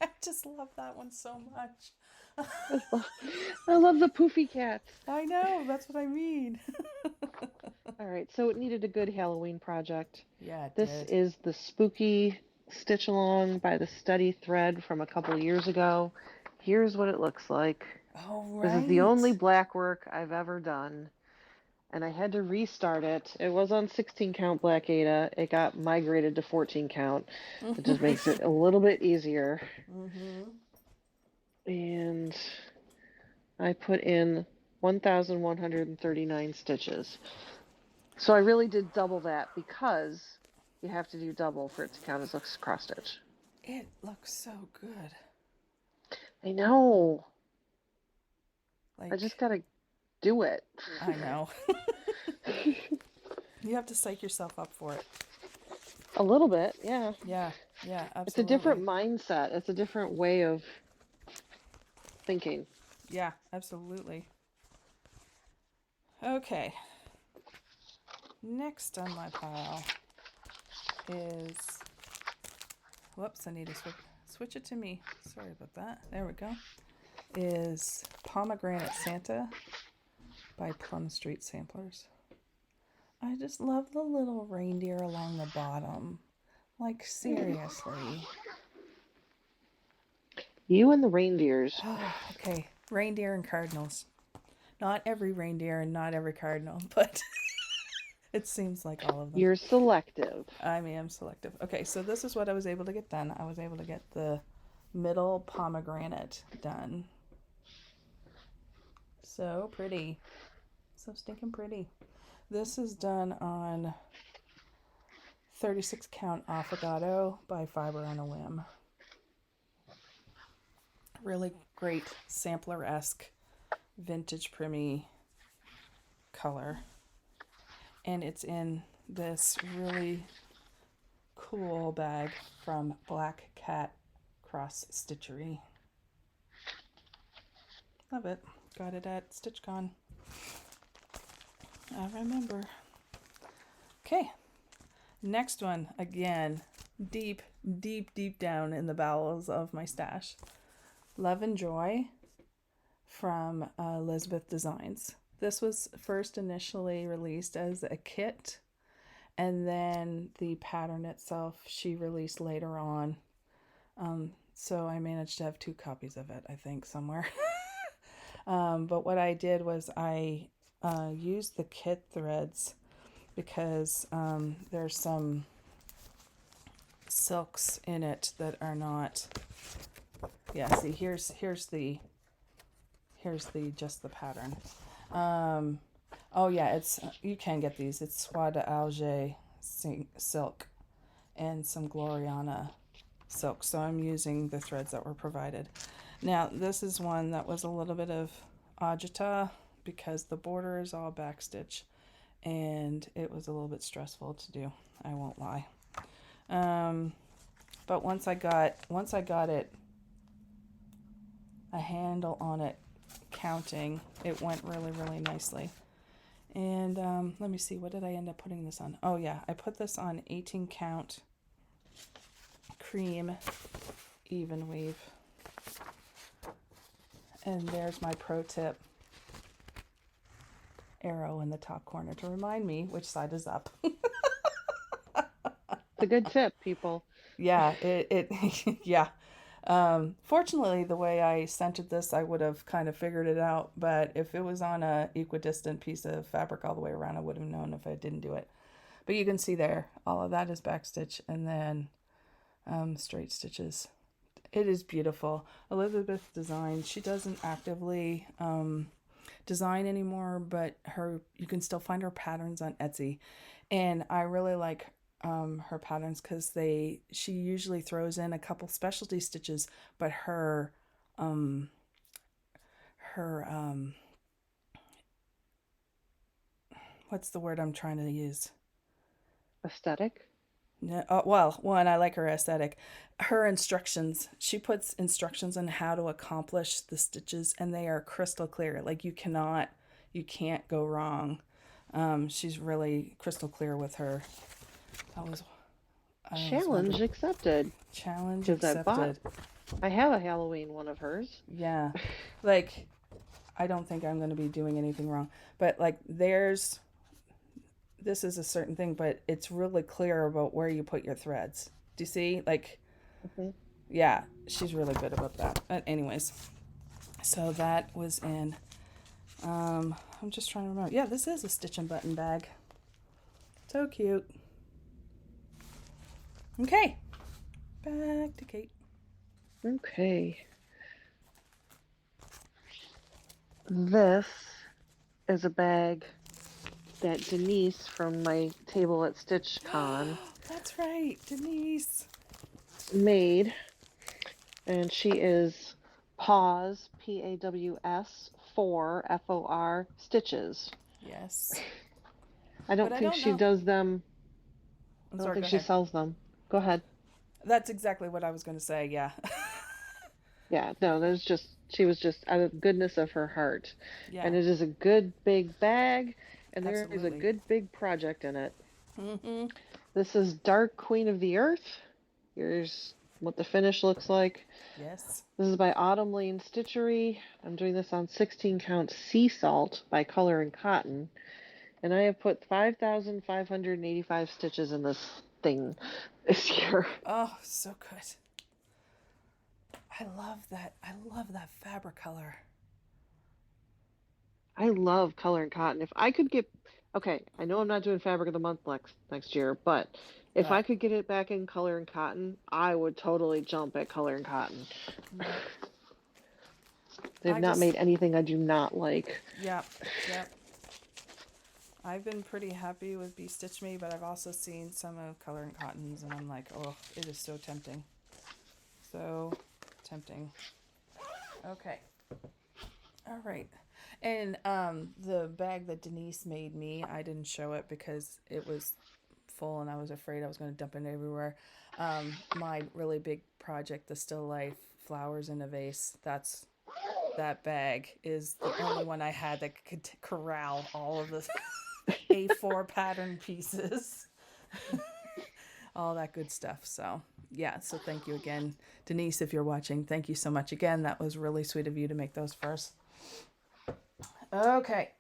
I just love that one so much. I love the poofy cats. I know, that's what I mean. All right, so it needed a good Halloween project. Yeah, it This did. is the Spooky Stitch Along by the Steady Thread from a couple years ago. Here's what it looks like. Oh, right. This is the only black work I've ever done, and I had to restart it. It was on 16 count Black Ada. It got migrated to 14 count. It just makes it a little bit easier. Mm-hmm. And I put in 1,139 stitches. So I really did double that because you have to do double for it to count as a cross stitch. It looks so good. I know. Like, I just gotta do it. I know. You have to psych yourself up for it. A little bit, yeah. Yeah, absolutely. It's a different mindset. It's a different way of thinking. Yeah, absolutely. Okay. Next on my pile is... Whoops, I need to switch it to me. Sorry about that. There we go. Is Pomegranate Santa by Plum Street Samplers. I just love the little reindeer along the bottom. Like, seriously. You and the reindeers. Okay, reindeer and cardinals. Not every reindeer and not every cardinal, but it seems like all of them. You're selective. I am selective. Okay, so this is what I was able to get done. I was able to get the middle pomegranate done. So pretty. So stinking pretty. This is done on 36 count Affogato by Fiber on a Whim. Really great sampler-esque vintage primmy color. And it's in this really cool bag from Black Cat Cross Stitchery. Love it. Got it at StitchCon. I remember. Okay. Next one, again, deep down in the bowels of my stash. Love and Joy from Elizabeth Designs. This was first initially released as a kit, and then the pattern itself she released later on So I managed to have 2 copies of it, I think, somewhere. But what I did was I used the kit threads because there's some silks in it that are not. Yeah, see, here's the just the pattern. Oh yeah, it's you can get these. It's Soie d'Alger silk and some Gloriana silk. So I'm using the threads that were provided. Now this is one that was a little bit of agita because the border is all backstitch, and it was a little bit stressful to do. I won't lie. But once I got it, a handle on it, counting, it went really, really nicely. And let me see, what did I end up putting this on? Oh yeah, I put this on 18 count cream even weave. And there's my pro tip arrow in the top corner to remind me which side is up. It's a good tip, people. Yeah, it yeah. Fortunately, the way I centered this, I would have kind of figured it out. But if it was on a equidistant piece of fabric all the way around, I would have known if I didn't do it. But you can see there, all of that is backstitch, and then straight stitches. It is beautiful. Elizabeth Design, she doesn't actively design anymore, but you can still find her patterns on Etsy. And I really like her patterns because she usually throws in a couple specialty stitches, but her what's the word I'm trying to use? Aesthetic? No, well, one, I like her aesthetic. Her instructions, she puts instructions on how to accomplish the stitches, and they are crystal clear. Like you can't go wrong. She's really crystal clear with her. I was Challenge wondering. accepted. Challenge Because accepted. I have a Halloween one of hers. Yeah. Like, I don't think I'm going to be doing anything wrong. But, like, this is a certain thing, but it's really clear about where you put your threads. Do you see? Like, yeah, she's really good about that. But anyways, so that was in, I'm just trying to remember. Yeah, this is a stitch and button bag. So cute. Okay, back to Kate. Okay. This is a bag that Denise from my table at StitchCon That's right, Denise. made. And she is Paws, Paws, for stitches. Yes. I don't But I think don't she know. does them. I'm I don't sorry, think go she ahead. sells them. Go ahead. That's exactly what I was going to say, yeah. Yeah, no, she was just out of the goodness of her heart. Yeah, And it is a good big bag, and there is a absolutely. good big project in it. Mm-hmm. This is Dark Queen of the Earth. Here's what the finish looks like. Yes. This is by Autumn Lane Stitchery. I'm doing this on 16 count sea salt by Color and Cotton. And I have put 5,585 stitches in this thing this year. Oh, so good. I love that. I love that fabric color. I love Color and Cotton. If I could get, okay, I know I'm not doing Fabric of the Month next year, but if I But could get it back in Color and Cotton, I would totally jump at Color and Cotton. yep. They've not made anything I do not like. Yep. I've been pretty happy with Be Stitch Me, but I've also seen some of Color and Cotton's, and I'm like, oh, it is so tempting. So tempting. Okay. All right. And the bag that Denise made me, I didn't show it because it was full and I was afraid I was going to dump it everywhere. My really big project, the Still Life Flowers in a Vase, that bag is the only one I had that could corral all of the A4 pattern pieces. All that good stuff. So yeah, so thank you again, Denise, if you're watching. Thank you so much again. That was really sweet of you to make those first. Okay.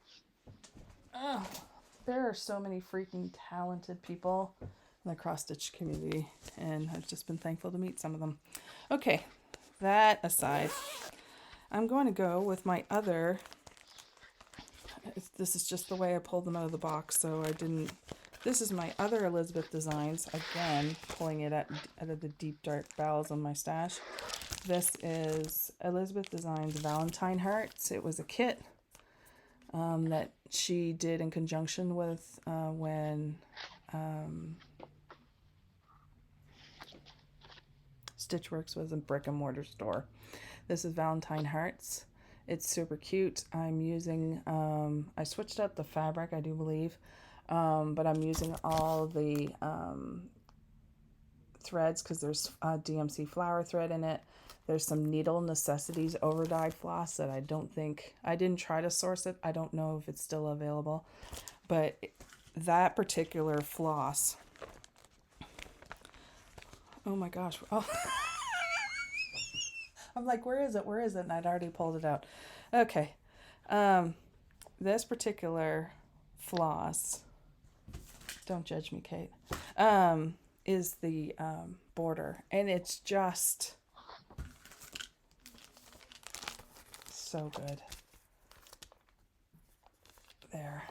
Oh, there are so many freaking talented people in the cross stitch community, and I've just been thankful to meet some of them. Okay, that aside, I'm going to go with my other. This is just the way I pulled them out of the box, so I didn't. This is my other Elizabeth Designs, again, pulling it out of the deep dark bowels of my stash. This is Elizabeth Designs Valentine Hearts. It was a kit that she did in conjunction with when Stitchworks was a brick and mortar store. This is Valentine Hearts. It's super cute. I'm using, I switched up the fabric, I do believe, but I'm using all the threads because there's DMC flower thread in it. There's some Needle Necessities overdyed floss that I didn't try to source it. I don't know if it's still available, but that particular floss, oh my gosh. Oh. I'm like, where is it? Where is it? And I'd already pulled it out. Okay. This particular floss, don't judge me, Kate, is the border. And it's just so good. There.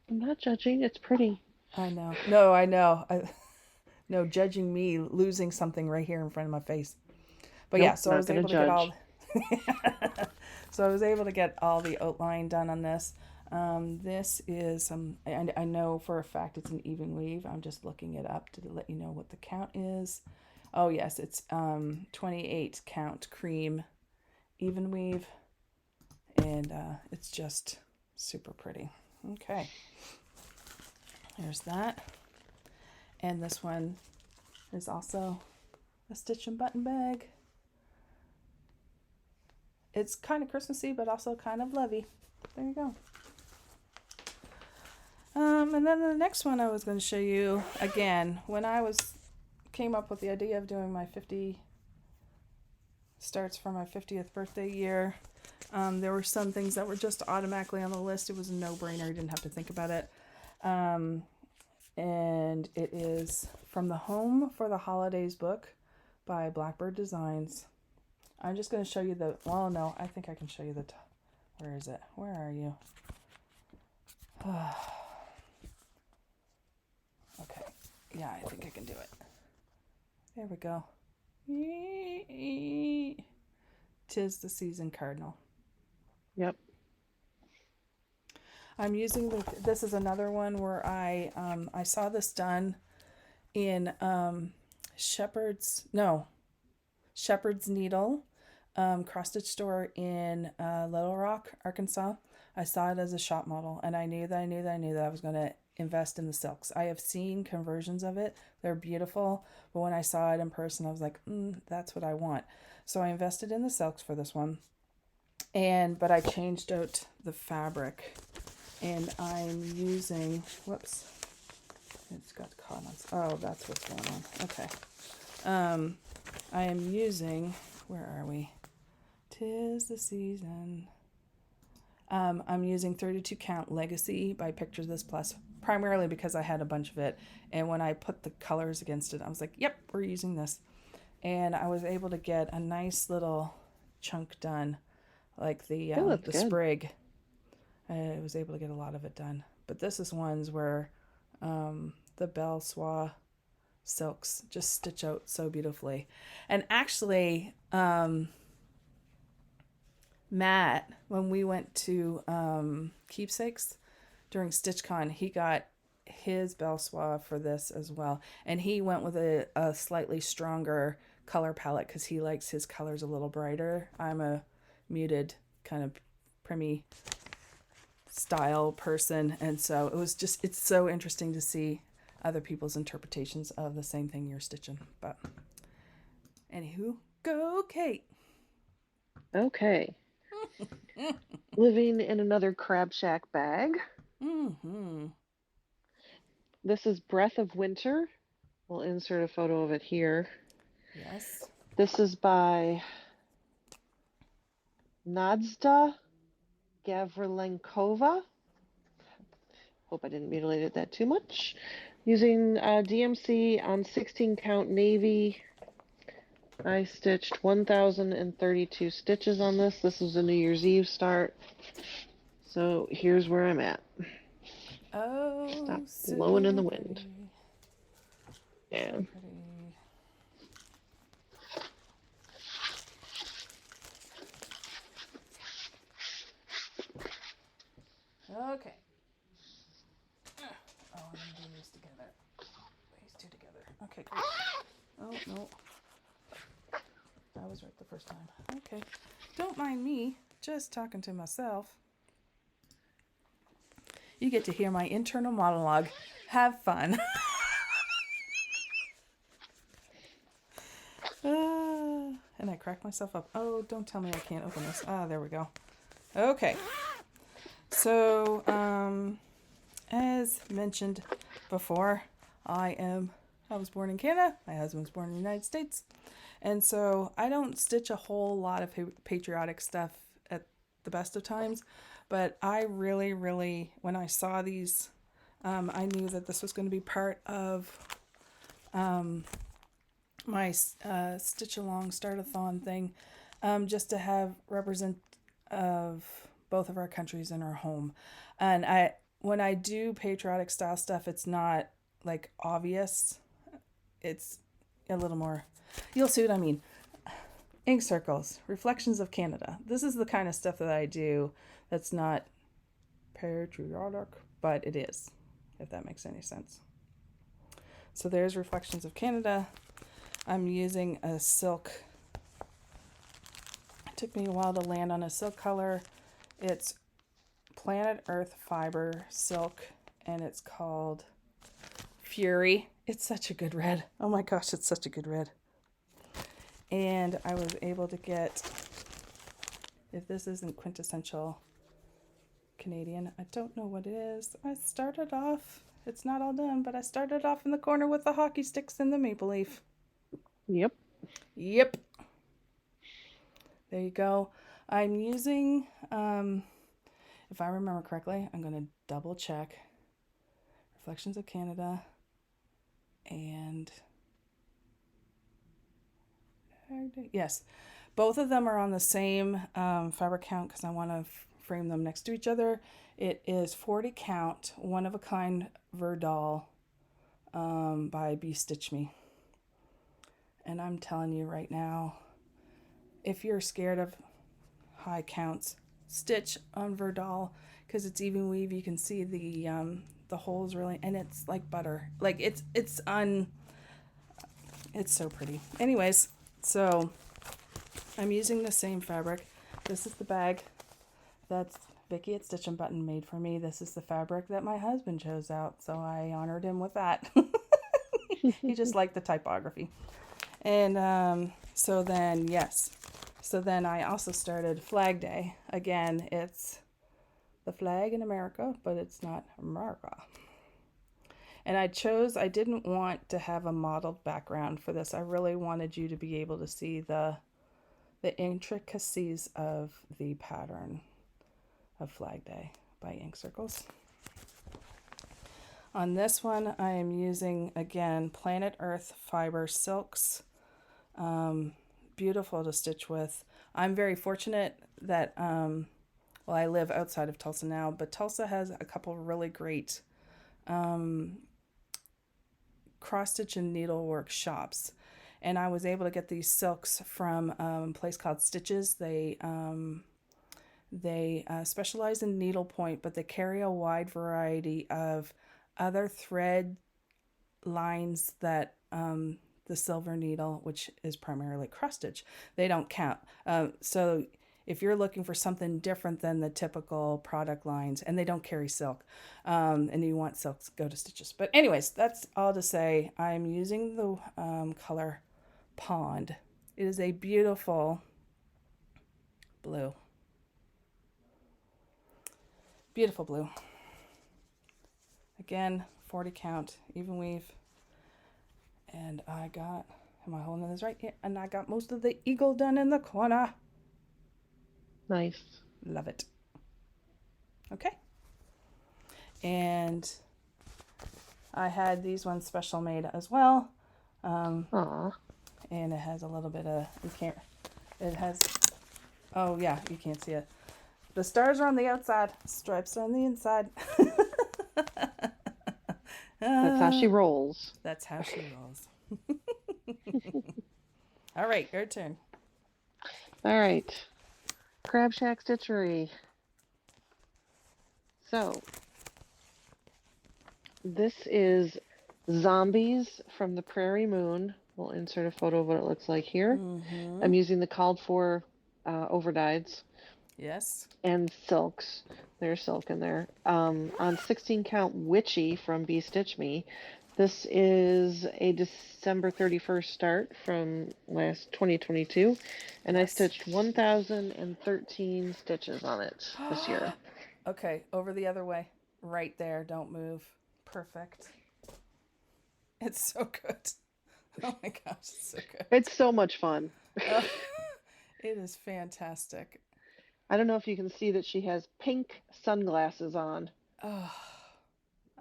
I'm not judging. It's pretty. I know. No, I know. No, judging me losing something right here in front of my face. But nope, yeah, so I was able to get all. So I was able to get all the outline done on this. This is I know for a fact it's an even weave. I'm just looking it up to let you know what the count is. Oh yes, it's 28 count cream even weave, and it's just super pretty. Okay, there's that. And this one is also a stitch and button bag. It's kind of Christmassy, but also kind of lovey. There you go. And then the next one I was going to show you, again, when I came up with the idea of doing my 50 starts for my 50th birthday year, there were some things that were just automatically on the list. It was a no-brainer. You didn't have to think about it. And it is From the Home for the Holidays book by Blackbird Designs. I'm just going to show you well, no, I think I can show you where is it? Where are you? Okay. Yeah, I think I can do it. There we go. 'Tis the Season Cardinal. Yep. I'm using this is another one where I saw this done in Shepherd's Needle cross stitch store in Little Rock, Arkansas. I saw it as a shop model, and I knew that I was going to invest in the silks. I have seen conversions of it. They're beautiful, but when I saw it in person, I was like, that's what I want. So I invested in the silks for this one, but I changed out the fabric. And I'm using, whoops, it's got caught on, oh, that's what's going on. Okay. I am using, where are we? 'Tis the Season. I'm using 32 count Legacy by Pictures This Plus, primarily because I had a bunch of it. And when I put the colors against it, I was like, yep, we're using this. And I was able to get a nice little chunk done, like the sprig. I was able to get a lot of it done. But this is ones where the Belle Soie silks just stitch out so beautifully. And actually, Matt, when we went to Keepsakes during StitchCon, he got his Belle Soie for this as well. And he went with a slightly stronger color palette because he likes his colors a little brighter. I'm a muted kind of primmy style person, and so it's so interesting to see other people's interpretations of the same thing you're stitching. But anywho, go Kate. Okay. Living in another Crab Shack bag. This is Breath of Winter. We'll insert a photo of it here. Yes. This is by Nadzda Gavrilenkova. Hope I didn't mutilate that too much. Using DMC on 16 count navy. I stitched 1,032 stitches on this. This was a New Year's Eve start. So here's where I'm at. Oh, Stop so blowing in the pretty. wind. Yeah. So pretty. Okay. Oh, I'm gonna do these together. These two together. Okay, great. Oh, no. I was right the first time. Okay. Don't mind me, just talking to myself. You get to hear my internal monologue. Have fun. And I cracked myself up. Oh, don't tell me I can't open this. Ah, there we go. Okay. So, as mentioned before, I was born in Canada. My husband was born in the United States. And so I don't stitch a whole lot of patriotic stuff at the best of times. But I really, really, when I saw these, I knew that this was going to be part of my Stitch Along Start-a-thon thing, just to have represent of both of our countries in our home. And when I do patriotic style stuff, it's not like obvious. It's a little more, you'll see what I mean. Ink circles, reflections of Canada. This is the kind of stuff that I do that's not patriotic, but it is, if that makes any sense. So there's reflections of Canada. I'm using a silk. It took me a while to land on a silk color. It's Planet Earth fiber silk, and it's called Fury. It's such a good red. Oh my gosh, it's such a good red. And I was able to get, if this isn't quintessential Canadian, I don't know what it is. I started off, it's not all done, but I started off in the corner with the hockey sticks and the maple leaf. Yep. Yep. There you go. I'm using, if I remember correctly, I'm going to double check. Reflections of Canada. And yes, both of them are on the same fabric count because I want to frame them next to each other. It is 40 count, one of a kind Verdal by Be Stitch Me. And I'm telling you right now, if you're scared of high counts, stitch on Verdal because it's even weave. You can see the holes really, and it's like butter. Like it's so pretty. Anyways, so I'm using the same fabric. This is the bag that's Vicky at Stitch and Button made for me. This is the fabric that my husband chose out, so I honored him with that. He just liked the typography. And so then I also started Flag Day. Again, it's the flag in America, but it's not America. And I didn't want to have a modeled background for this. I really wanted you to be able to see the intricacies of the pattern of Flag Day by Ink Circles. On this one, I am using, again, Planet Earth fiber silks. Beautiful to stitch with. I'm very fortunate that, I live outside of Tulsa now, but Tulsa has a couple really great cross-stitch and needlework shops. And I was able to get these silks from a place called Stitches. They specialize in needlepoint, but they carry a wide variety of other thread lines that the silver needle, which is primarily cross stitch, they don't count. So if you're looking for something different than the typical product lines, and they don't carry silk, and you want silks, go to Stitches. But anyways, that's all to say. I'm using the color Pond. It is a beautiful blue. Beautiful blue. Again, 40 count, even weave. And am I holding this right? Yeah, and I got most of the eagle done in the corner. Nice. Love it. Okay. And I had these ones special made as well. Aw. And it has a little bit of, it has, oh yeah, you can't see it. The stars are on the outside, stripes are on the inside. That's how she rolls. That's how she rolls. All right, your turn. All right. Crab Shack Stitchery. So, this is Zombies from the Prairie Moon. We'll insert a photo of what it looks like here. Mm-hmm. I'm using the called for overdyes Yes. and silks. There's silk in there. On 16 count Witchy from Bee Stitch Me. This is a December 31st start from last 2022, and I Yes. stitched 1,013 stitches on it this year. Okay, over the other way. Right there, don't move. Perfect. It's so good. Oh my gosh, it's so good. It's so much fun. It is fantastic. I don't know if you can see that she has pink sunglasses on. Oh,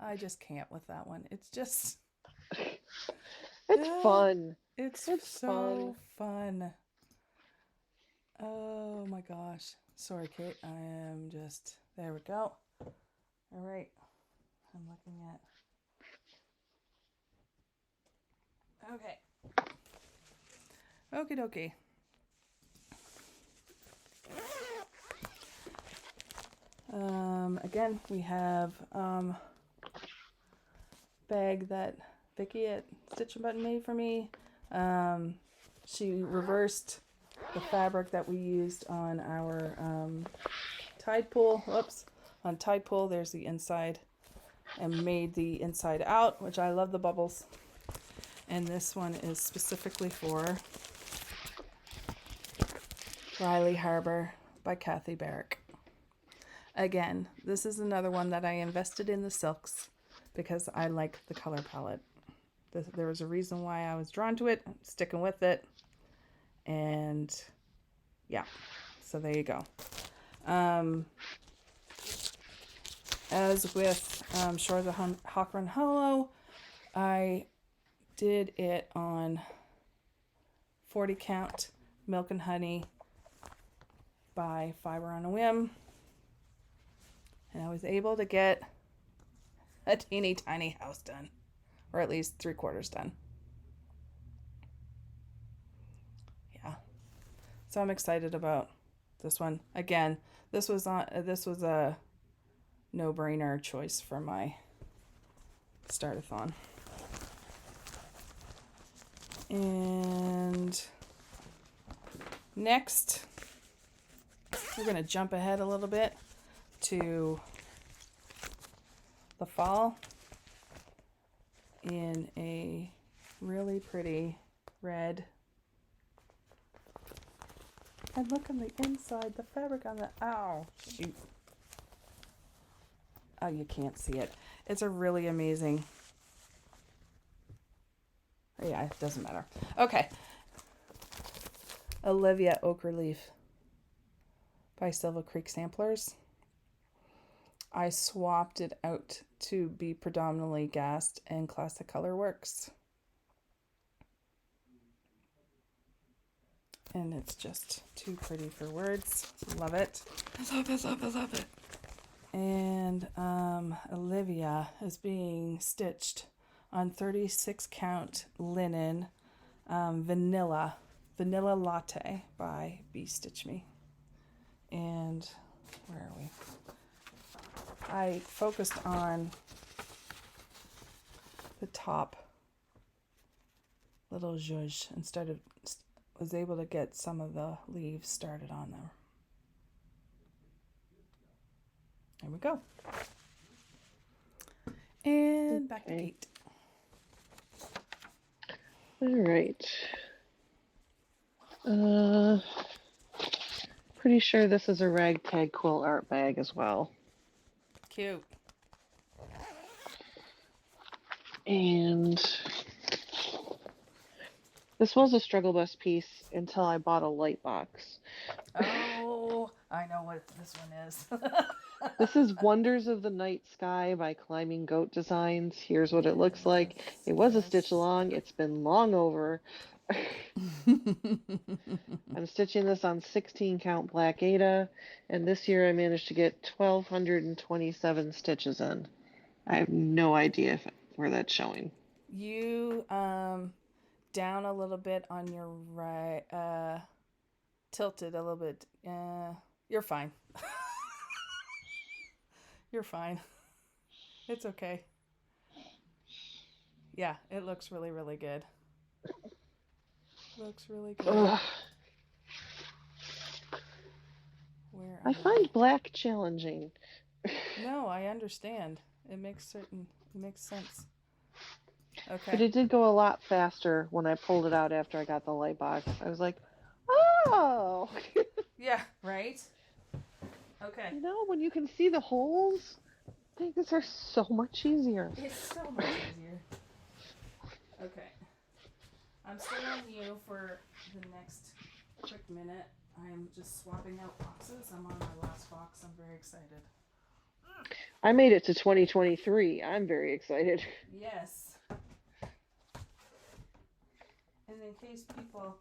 I just can't with that one. It's just... It's fun. It's so fun. Oh my gosh. Sorry, Kate. I am just... There we go. All right. I'm looking at... Okay. Okie dokie. Again, we have bag that Vicki at Stitch and Button made for me. She reversed the fabric that we used on our Tide Pool. Whoops. On Tide Pool, there's the inside, and made the inside out, which I love the bubbles. And this one is specifically for Riley Harbor by Kathy Barrick. Again, this is another one that I invested in the silks because I like the color palette. There was a reason why I was drawn to it. I'm sticking with it. And yeah, so there you go. As with Shores of Hawkrun Hollow, I did it on 40 count Milk and Honey by Fiber on a Whim. And I was able to get a teeny tiny house done, or at least 3/4 done. Yeah. So I'm excited about this one. Again, this was a no-brainer choice for my start-a-thon. And next, we're going to jump ahead a little bit to the fall in a really pretty red. And look on the inside, the fabric on the, ow, shoot. Oh, you can't see it. It's a really amazing, yeah, it doesn't matter. Okay. Olivia Ochre Leaf by Silver Creek Samplers. I swapped it out to be predominantly gassed and Classic Color Works. And it's just too pretty for words. Love it. I love it, love it, love it. And Olivia is being stitched on 36 count linen vanilla latte by Bee Stitch Me. And where are we? I focused on the top little zhuzh and was able to get some of the leaves started on there. There we go. And back to Kate. All right. Pretty sure this is a ragtag quilt art bag as well. Cute. And This was a struggle bus piece until I bought a light box. Oh, I know what this one is. This is Wonders of the Night Sky by Climbing Goat Designs. Here's what it looks like. Yes, It was a stitch yes. along. It's been long over. I'm stitching this on 16 count black Ada, and this year I managed to get 1,227 stitches in. I have no idea where that's showing. You down a little bit on your right, tilted a little bit. You're fine. You're fine. It's okay. Yeah, it looks really, really good. Looks really good. Ugh. Where I are find black challenging. you? No, I understand. It makes sense. But Okay. it did go a lot faster when I pulled it out after I got the light box. I was like, oh! Yeah, right? Okay. You know, when you can see the holes, things are so much easier. It's so much easier. Okay. I'm still on you for the next quick minute. I'm just swapping out boxes. I'm on my last box. I'm very excited. I made it to 2023. I'm very excited. Yes. And in case people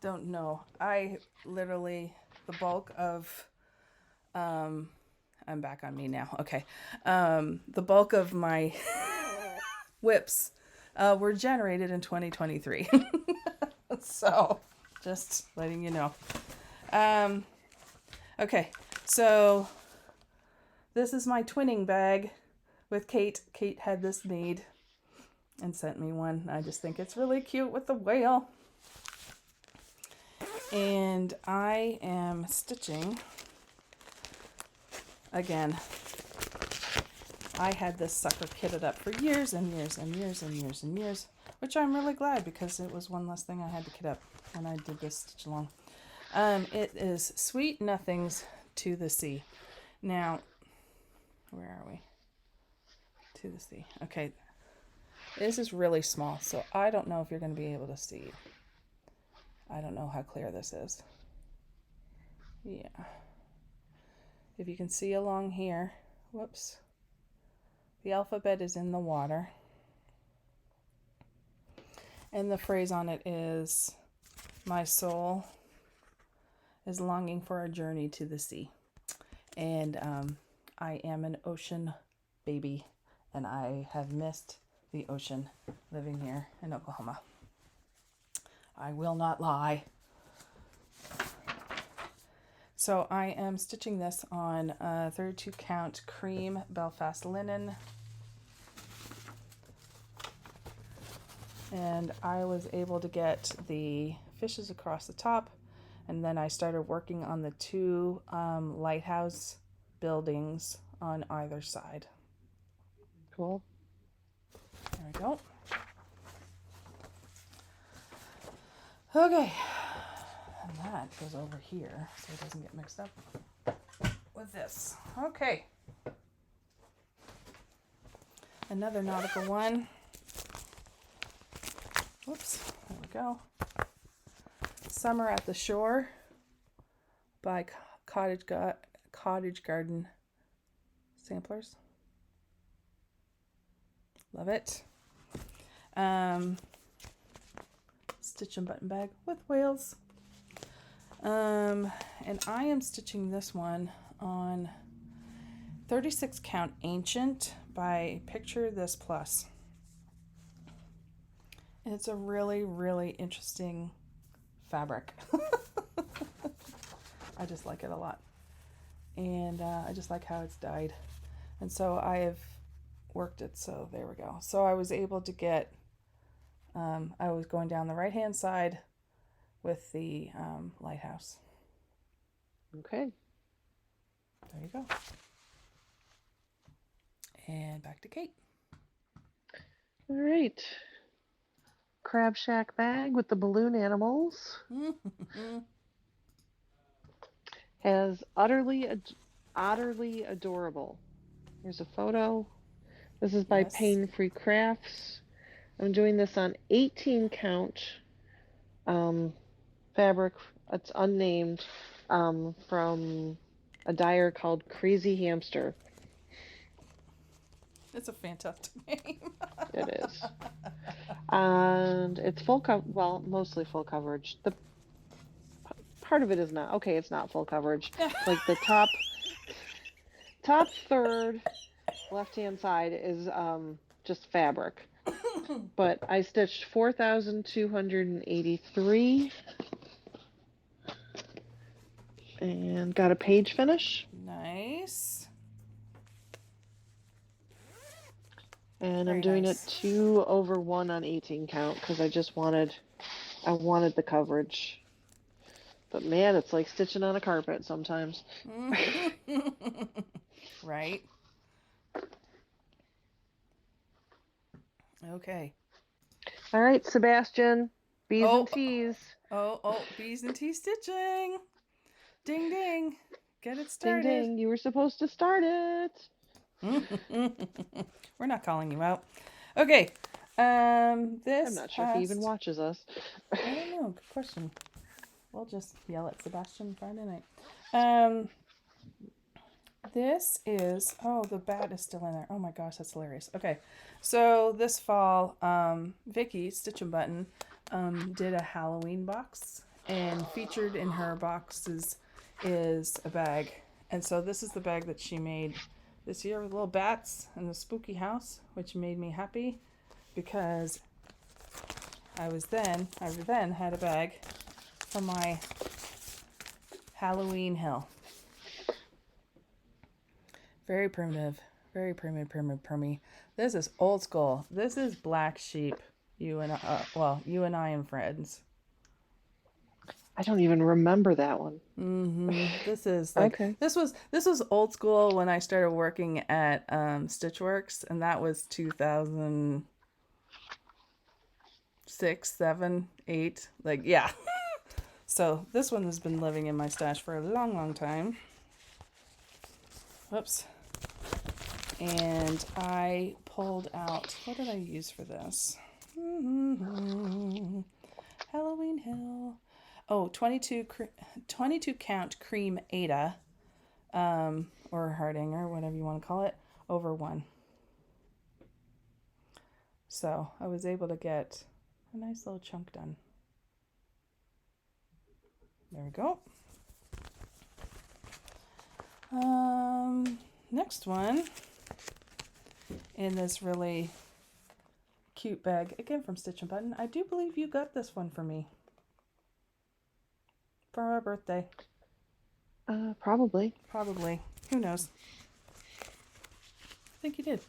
don't know, I literally, the bulk of, I'm back on me now. Okay. The bulk of my WIPs were generated in 2023. So, just letting you know. Okay, so this is my twinning bag with Kate. Kate had this made and sent me one. I just think it's really cute with the whale. And I am stitching again. I had this sucker kitted up for years and years and years and years and years, which I'm really glad because it was one less thing I had to kit up when I did this stitch along. It is Sweet Nothings to the Sea. Now, where are we? To the sea. Okay. This is really small, so I don't know if you're going to be able to see. I don't know how clear this is. Yeah. If you can see along here, whoops. The alphabet is in the water. And the phrase on it is, my soul is longing for a journey to the sea. And I am an ocean baby, and I have missed the ocean living here in Oklahoma. I will not lie. So I am stitching this on 32 count cream Belfast linen. And I was able to get the fishes across the top, and then I started working on the two lighthouse buildings on either side. Cool. There we go. Okay, and that goes over here so it doesn't get mixed up with this. Okay, another nautical one. Whoops, there we go. Summer at the Shore by Cottage Garden Samplers. Love it. Stitch and button bag with whales. And I am stitching this one on 36 count Ancient by Picture This Plus. And it's a really, really interesting fabric. I just like it a lot. And I just like how it's dyed. And so I have worked it, so there we go. So I was able to get, I was going down the right hand side with the lighthouse. Okay. There you go. And back to Kate. All right. Crab Shack bag with the balloon animals. Has utterly adorable. Here's a photo. This is by Yes. Pain Free Crafts. I'm doing this on 18 count fabric. It's unnamed, from a dyer called Crazy Hamster. It's a fantastic name. It is. And it's well, mostly full coverage. The part of it is not. Okay, it's not full coverage. Like the top third left-hand side is just fabric. But I stitched 4,283 and got a page finish. Nice. And Very I'm doing nice. it 2/1 on 18 count because I wanted the coverage. But man, it's like stitching on a carpet sometimes. Right. Okay. All right, Sebastian, B's Oh, and T's. B's and T stitching. Ding ding. Get it Ding started. ding, you were supposed to start it. We're not calling you out. Okay. This I'm not sure if he even watches us. I don't know. Good question. We'll just yell at Sebastian Friday night. This is, oh, the bat is still in there. Oh my gosh, that's hilarious. Okay, so this fall, Vicky Stitch and Button did a Halloween box, and featured in her boxes is a bag. And so this is the bag that she made this year with little bats and the spooky house, which made me happy because I then had a bag for my Halloween hill. Very primitive. Very primitive. This is old school. This is Black Sheep. You and I and Friends. I don't even remember that one. This is like Okay. this was old school when I started working at Stitchworks, and that was 2006, 7, 8. Like, yeah. So this one has been living in my stash for a long time. Whoops. And I pulled out, what did I use for this? Halloween Hill. Oh, 22 count cream Ada, or Hardinger, whatever you want to call it, over 1. So I was able to get a nice little chunk done. There we go. Next one in this really cute bag, again from Stitch and Button. I do believe you got this one for me for our birthday. Probably. Who knows? I think you did.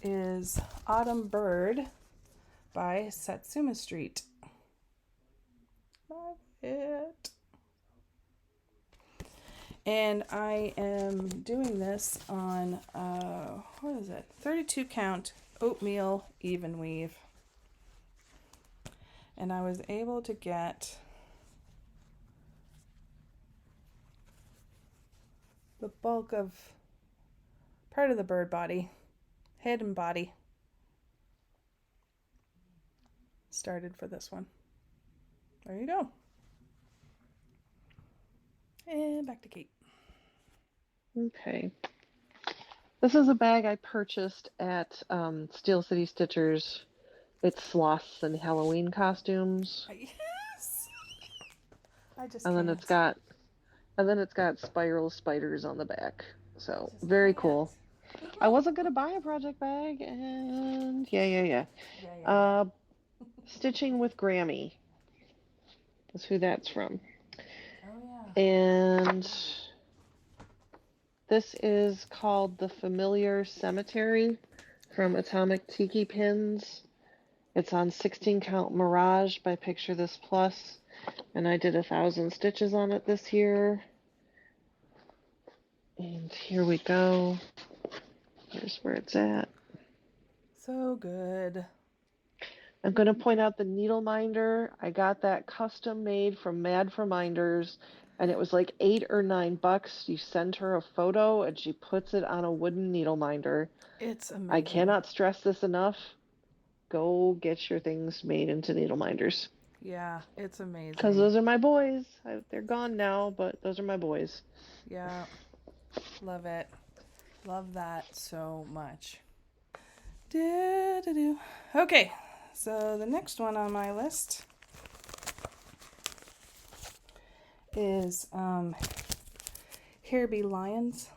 Is Autumn Bird by Satsuma Street. Love it. And I am doing this on, what is it? 32 count oatmeal even weave. And I was able to get the bulk of part of the bird body, head and body, started for this one. There you go. And back to Kate. Okay. This is a bag I purchased at Steel City Stitchers. It's sloths and Halloween costumes. Yes. And then it's got spiral spiders on the back. So very cool. I wasn't gonna buy a project bag, and yeah. Stitching with Grammy. That's who that's from. Oh yeah. And this is called The Familiar Cemetery from Atomic Tiki Pins. It's on 16 count Mirage by Picture This Plus, and I did 1,000 stitches on it this year. And here we go. Here's where it's at. So good. I'm going to point out the needle minder. I got that custom made from Mad for Minders. and it was like $8 or $9. You send her a photo and she puts it on a wooden needle minder. It's I amazing. cannot stress this enough. Go get your things made into needle minders. Yeah, it's Because amazing. those are my boys. They're gone now, but those are my boys. Yeah, love it. Love that so much. Do-do-do. Okay, so the next one on my list is Here Be Lions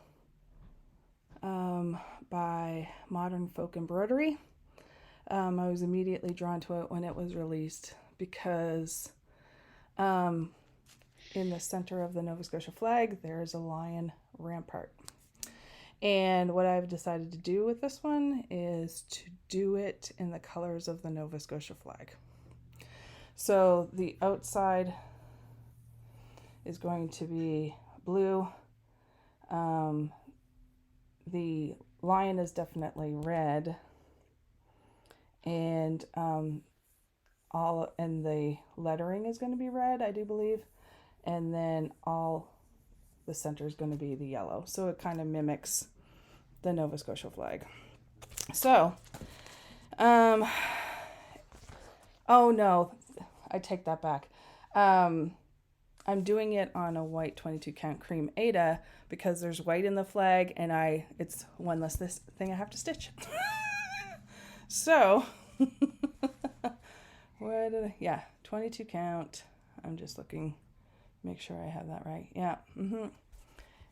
by Modern Folk Embroidery. I was immediately drawn to it when it was released because in the center of the Nova Scotia flag there is a lion rampart. And what I've decided to do with this one is to do it in the colors of the Nova Scotia flag. So the outside is going to be blue. The lion is definitely red, and the lettering is going to be red, I do believe, and then all the center is going to be the yellow. So it kind of mimics the Nova Scotia flag. So, oh no, I take that back. I'm doing it on a white 22 count cream Ada because there's white in the flag and it's one less this thing I have to stitch. So, 22 count. I'm just looking, make sure I have that right. Yeah.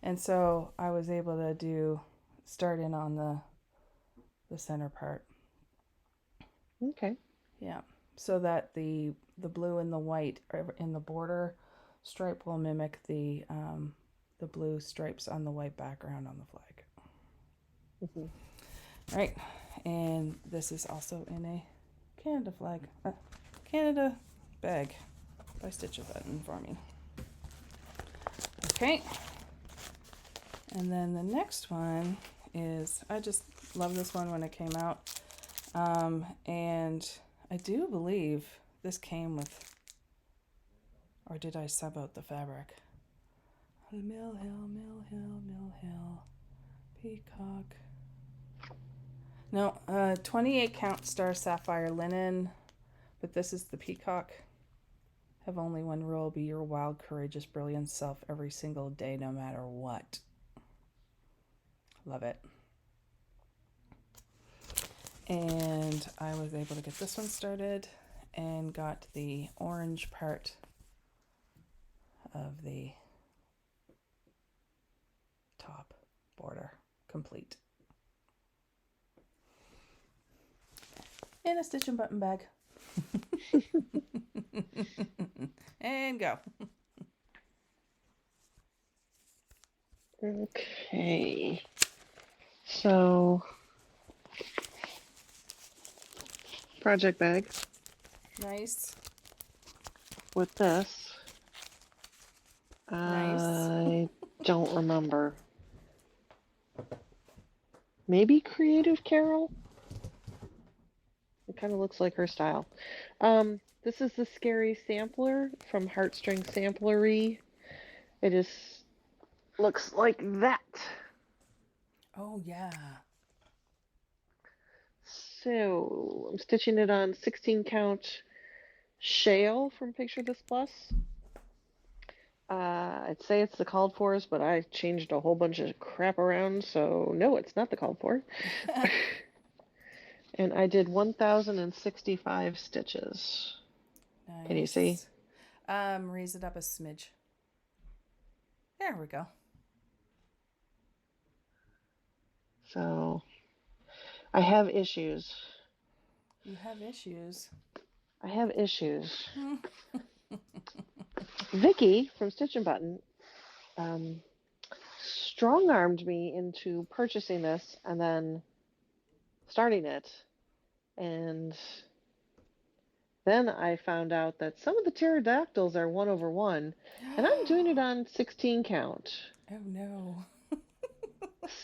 And so I was able to start in on the center part. Okay. Yeah. So that the blue and the white in the border stripe will mimic the blue stripes on the white background on the flag. All right, and this is also in a Canada flag, Canada bag by Stitch a Button for me. Okay, and then the next one is, I just love this one when it came out, and I do believe this came with, or did I sub out the fabric? Mill Hill, Peacock. No, 28 count Star Sapphire linen, but this is the Peacock. Have only one rule: be your wild, courageous, brilliant self every single day, no matter what. Love it. And I was able to get this one started and got the orange part of the top border complete. In a Stitch and Button bag. And go. Okay. So, project bag. Nice. With this. Nice. I don't remember. Maybe Creative Carol? It kind of looks like her style. This is the Scary Sampler from Heartstring Samplery. It looks like that. Oh, yeah. So, I'm stitching it on 16 count Shale from Picture This Plus. I'd say it's the called fors, but I changed a whole bunch of crap around, so no, it's not the called for. And I did 1,065 stitches. Nice. Can you see? Raise it up a smidge. There we go. So, I have issues. You have issues. I have issues. Vicky from Stitch and Button strong-armed me into purchasing this and then starting it. And then I found out that some of the pterodactyls are 1/1, and I'm doing it on 16 count. Oh no.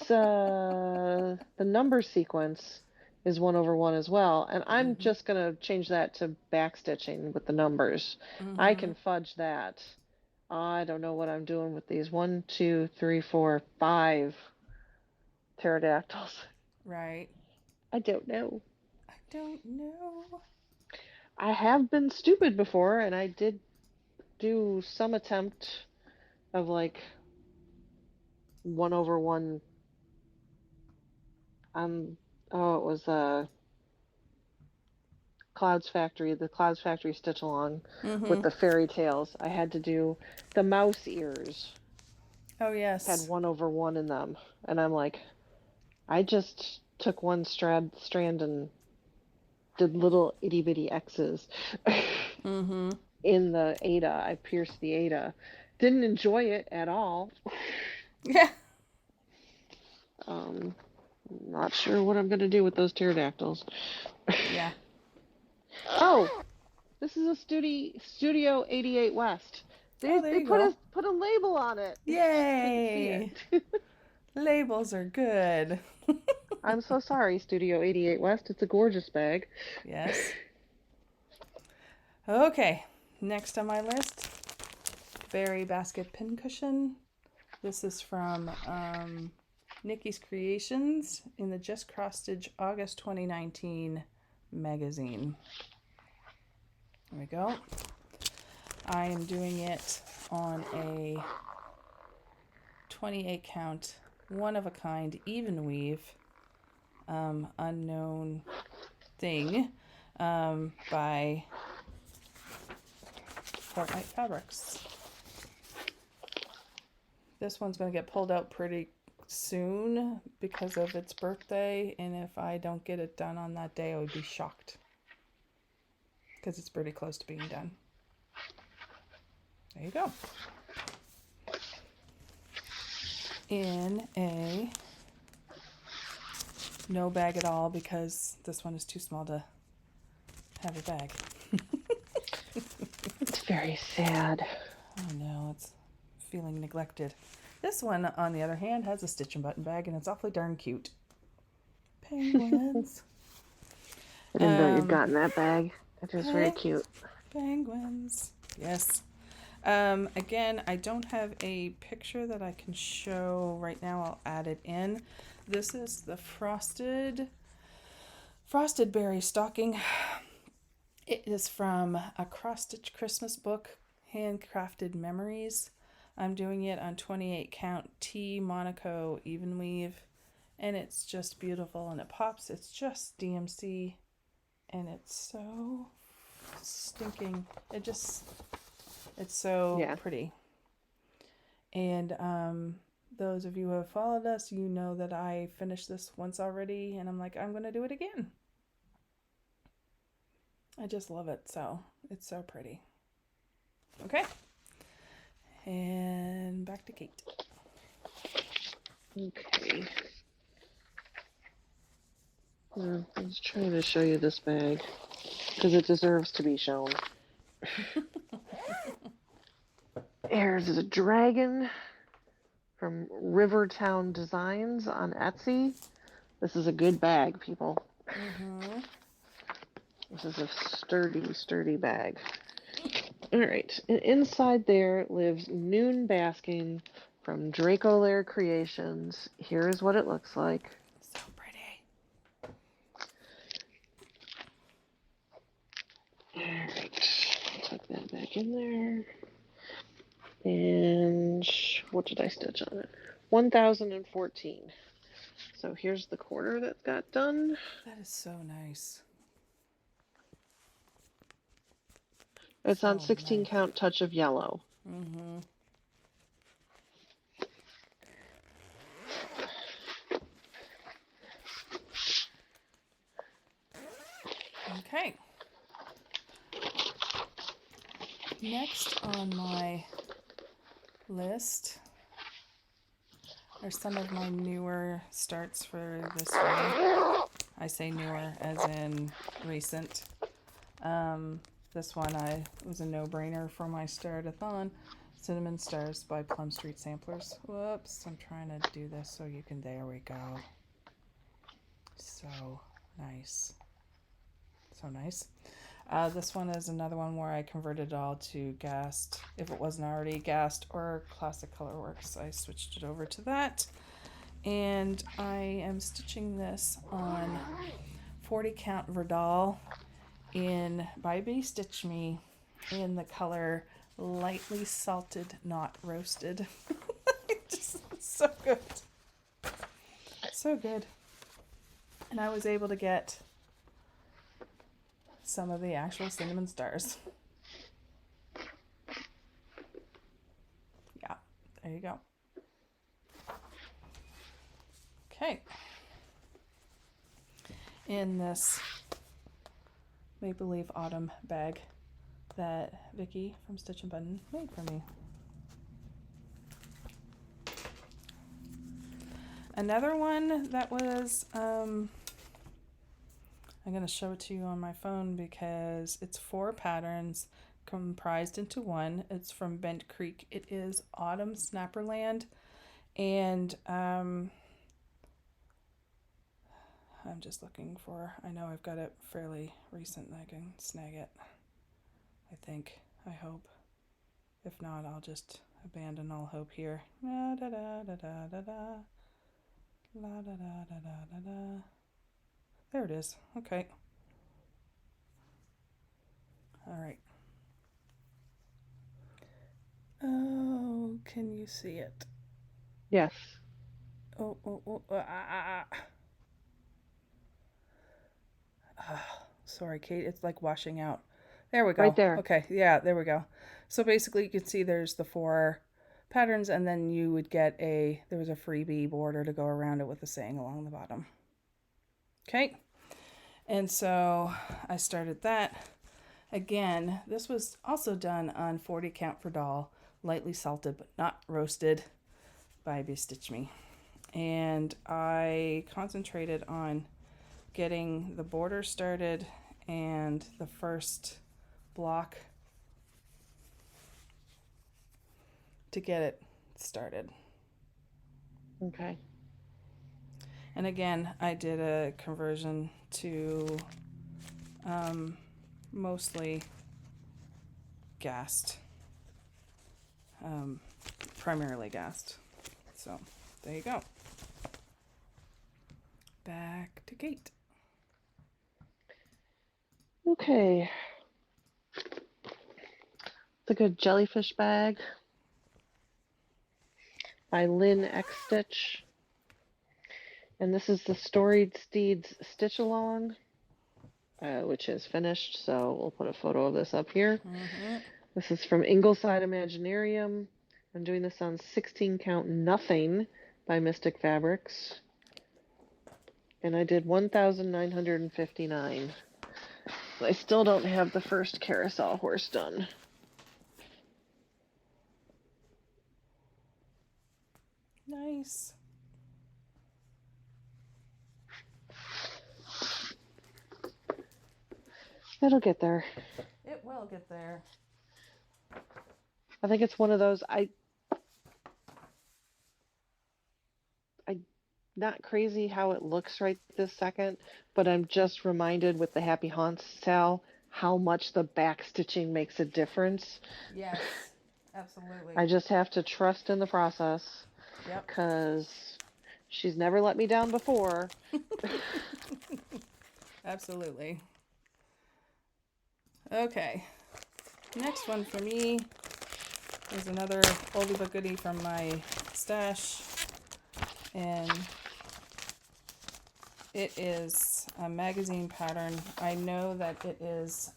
So the number sequence is 1/1 as well, and I'm just gonna change that to back stitching with the numbers. I can fudge that. I don't know what I'm doing with these. 1, 2, 3, 4, 5 pterodactyls. Right. I don't know. I don't know. I have been stupid before, and I did do some attempt of like 1/1. Oh, it was the Clouds Factory stitch along with Mm-hmm. the fairy tales. I had to do the mouse ears. Oh, Had yes. 1/1 in them, and I'm like, I just took one strand and did little itty bitty X's Mm-hmm. in the Ada. I pierced the Ada. Didn't enjoy it at all. Yeah. Um, Not sure what I'm gonna do with those pterodactyls. Yeah. Oh, this is a Studio 88 West. Oh, They there they you go. put a label on it. Couldn't see Yay. it. Labels are good. I'm so sorry, Studio 88 West. It's a gorgeous bag. Yes. Okay. Next on my list, Berry Basket Pincushion. This is from Nikki's Creations in the Just Cross Stitch August 2019 magazine. There we go. I am doing it on a 28 count, one of a kind, even weave, unknown thing by Fortnite Fabrics. This one's going to get pulled out pretty soon because of its birthday, and if I don't get it done on that day, I would be shocked because it's pretty close to being done. There you go. In a no bag at all because this one is too small to have a bag. It's very sad. Oh no, it's feeling neglected. This one, on the other hand, has a stitch and button bag and it's awfully darn cute. Penguins. I didn't know you'd gotten that bag. It is very cute. Penguins. Yes. Again, I don't have a picture that I can show right now. I'll add it in. This is the frosted berry stocking. It is from a cross stitch Christmas book, Handcrafted Memories. I'm doing it on 28 count T Monaco even weave, and it's just beautiful and it pops. It's just DMC, and it's so stinking. It's so pretty. And those of you who have followed us, you know that I finished this once already, and I'm like, I'm gonna do it again. I just love it. So it's so pretty. Okay. And back to Kate. Okay. I was trying to show you this bag because it deserves to be shown. There's a dragon from Rivertown Designs on Etsy. This is a good bag, people. Mm-hmm. This is a sturdy bag. All right, and inside there lives Noon Basking from Draco Lair Creations. Here's what it looks like. So pretty. All right, tuck that back in there. And what did I stitch on it? 1014. So here's the quarter that got done. That is so nice. It's on 16 count touch of yellow. Mm-hmm. Okay. Next on my list are some of my newer starts for this way. I say newer as in recent. This one was a no-brainer for my start-a-thon. Cinnamon Stars by Plum Street Samplers. Whoops, I'm trying to do this so you can, there we go. So nice. So nice. This one is another one where I converted it all to gassed. If it wasn't already gassed or Classic Colorworks, I switched it over to that. And I am stitching this on 40 count Verdal by B Stitch Me in the color Lightly Salted Not Roasted. Just so good. So good. And I was able to get some of the actual cinnamon stars. Yeah, there you go. Okay. In this Maple Leaf Autumn bag that Vicky from Stitch and Button made for me. Another one that was, I'm going to show it to you on my phone because it's 4 patterns comprised into one. It's from Bent Creek. It is Autumn Snapperland, and I'm just looking for, I know I've got it fairly recent and I can snag it, I hope. If not, I'll just abandon all hope here. La da da da da da da. La da da da da da da. There it is. Okay. All right. Oh, can you see it? Yes. Oh, sorry, Kate. It's like washing out. There we go. Right there. Okay, yeah, there we go. So basically, you can see there's the 4 patterns, and then you would get there was a freebie border to go around it with a saying along the bottom. Okay, and so I started that. Again, this was also done on 40 count for doll, lightly salted but not roasted by Bestitch Me. And I concentrated on getting the border started and the first block to get it started. Okay. And again, I did a conversion to mostly gassed, primarily gassed. So there you go. Back to Kate. Okay. It's a good jellyfish bag by Lynn X Stitch. And this is the Storied Steeds Stitch Along, which is finished. So we'll put a photo of this up here. Mm-hmm. This is from Ingleside Imaginarium. I'm doing this on 16 count Nothing by Mystic Fabrics. And I did 1,959. I still don't have the first carousel horse done. Nice. It'll get there. It will get there. I think it's one of those, I not crazy how it looks right this second, but I'm just reminded with the Happy Haunts Sal how much the back stitching makes a difference. Yes, absolutely. I just have to trust in the process. Yep. Because she's never let me down before. Absolutely. Okay. Next one for me is another oldie but goodie from my stash. And it is a magazine pattern. I know that it is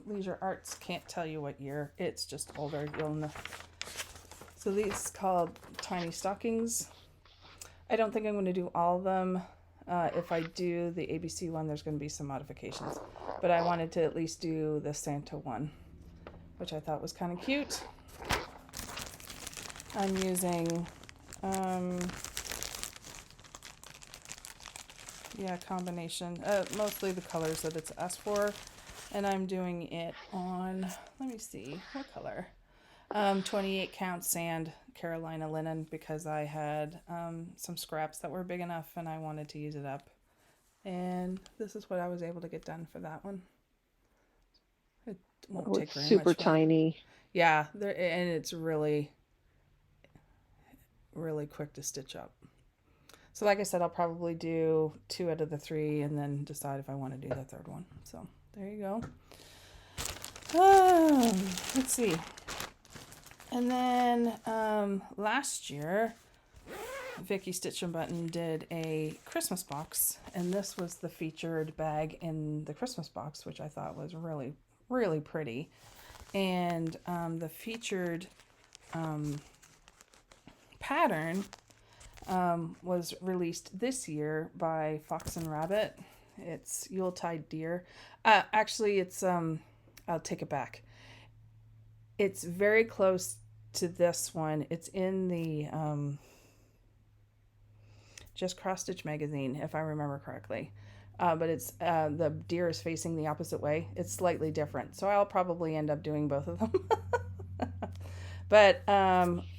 Leisure Arts. Can't tell you what year. It's just older. You'll know. So these called Tiny Stockings. I don't think I'm going to do all of them. If I do the ABC one, there's going to be some modifications. But I wanted to at least do the Santa one, which I thought was kind of cute. I'm using, combination. Mostly the colors that it's asked for. And I'm doing it on, let me see, what color? 28 count sand Carolina linen, because I had some scraps that were big enough and I wanted to use it up. And this is what I was able to get done for that one. won't Oh, take it's very super much weight. tiny. Yeah, and it's really, really quick to stitch up. So like I said, I'll probably do 2 out of the 3 and then decide if I want to do the third one. So there you go. Let's see. And then last year, Vicky Stitch and Button did a Christmas box, and this was the featured bag in the Christmas box, which I thought was really, really pretty. And the featured pattern was released this year by Fox and Rabbit. It's Yuletide Deer. Actually, it's I'll take it back. It's very close to this one. It's in the Just Cross Stitch magazine, if I remember correctly. But it's the deer is facing the opposite way. It's slightly different, so I'll probably end up doing both of them. But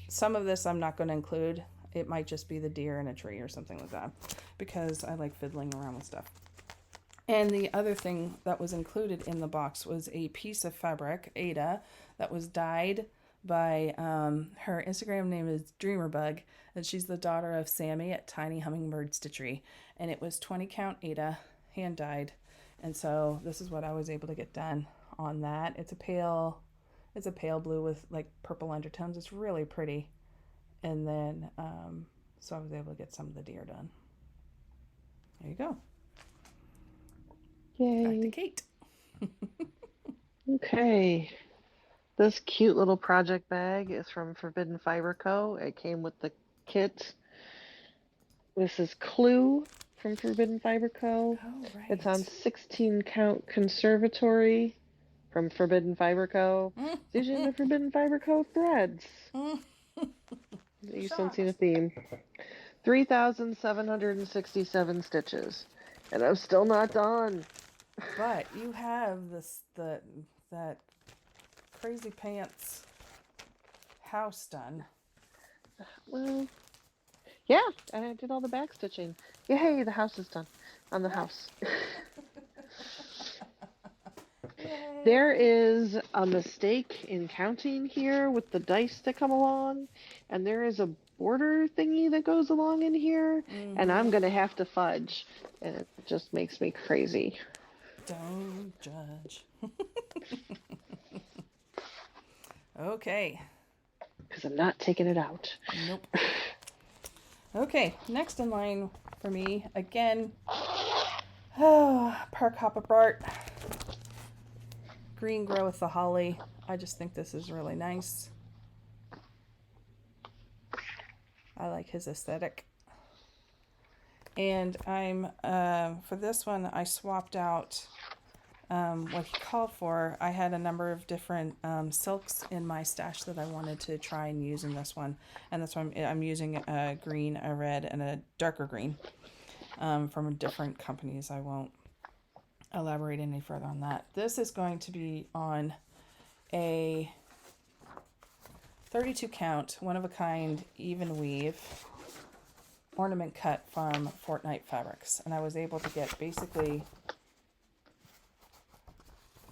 some of this I'm not going to include. It might just be the deer in a tree or something like that, because I like fiddling around with stuff. And the other thing that was included in the box was a piece of fabric, Ada, that was dyed by her Instagram name is Dreamerbug, and she's the daughter of Sammy at Tiny Hummingbird Stitchery. And it was 20 count Ada, hand dyed. And so this is what I was able to get done on that. It's a pale blue with like purple undertones. It's really pretty. And then so I was able to get some of the deer done. There you go. Yay. Back to Kate. Okay. This cute little project bag is from Forbidden Fiber Co. It came with the kit. This is Clue from Forbidden Fiber Co. Oh, right. It's on 16 count Conservatory from Forbidden Fiber Co. It's usually in the Forbidden Fiber Co. threads. You just don't see the theme. 3,767 stitches. And I'm still not done. But you have that crazy pants house done. Well, yeah, and I did all the back stitching. Yay, the house is done on the house. There is a mistake in counting here with the dice that come along, and there is a border thingy that goes along in here, and I'm gonna have to fudge, and it just makes me crazy. Don't judge. Okay. Because I'm not taking it out. Nope. Okay, next in line for me, again, Park Hopper Bart. Green Grow with the Holly. I just think this is really nice. I like his aesthetic. And I'm, for this one, I swapped out what he called for. I had a number of different silks in my stash that I wanted to try and use in this one. And that's why I'm using a green, a red, and a darker green from different companies. I won't elaborate any further on that. This is going to be on a 32 count, one of a kind, even weave ornament cut from Fortnite Fabrics. And I was able to get basically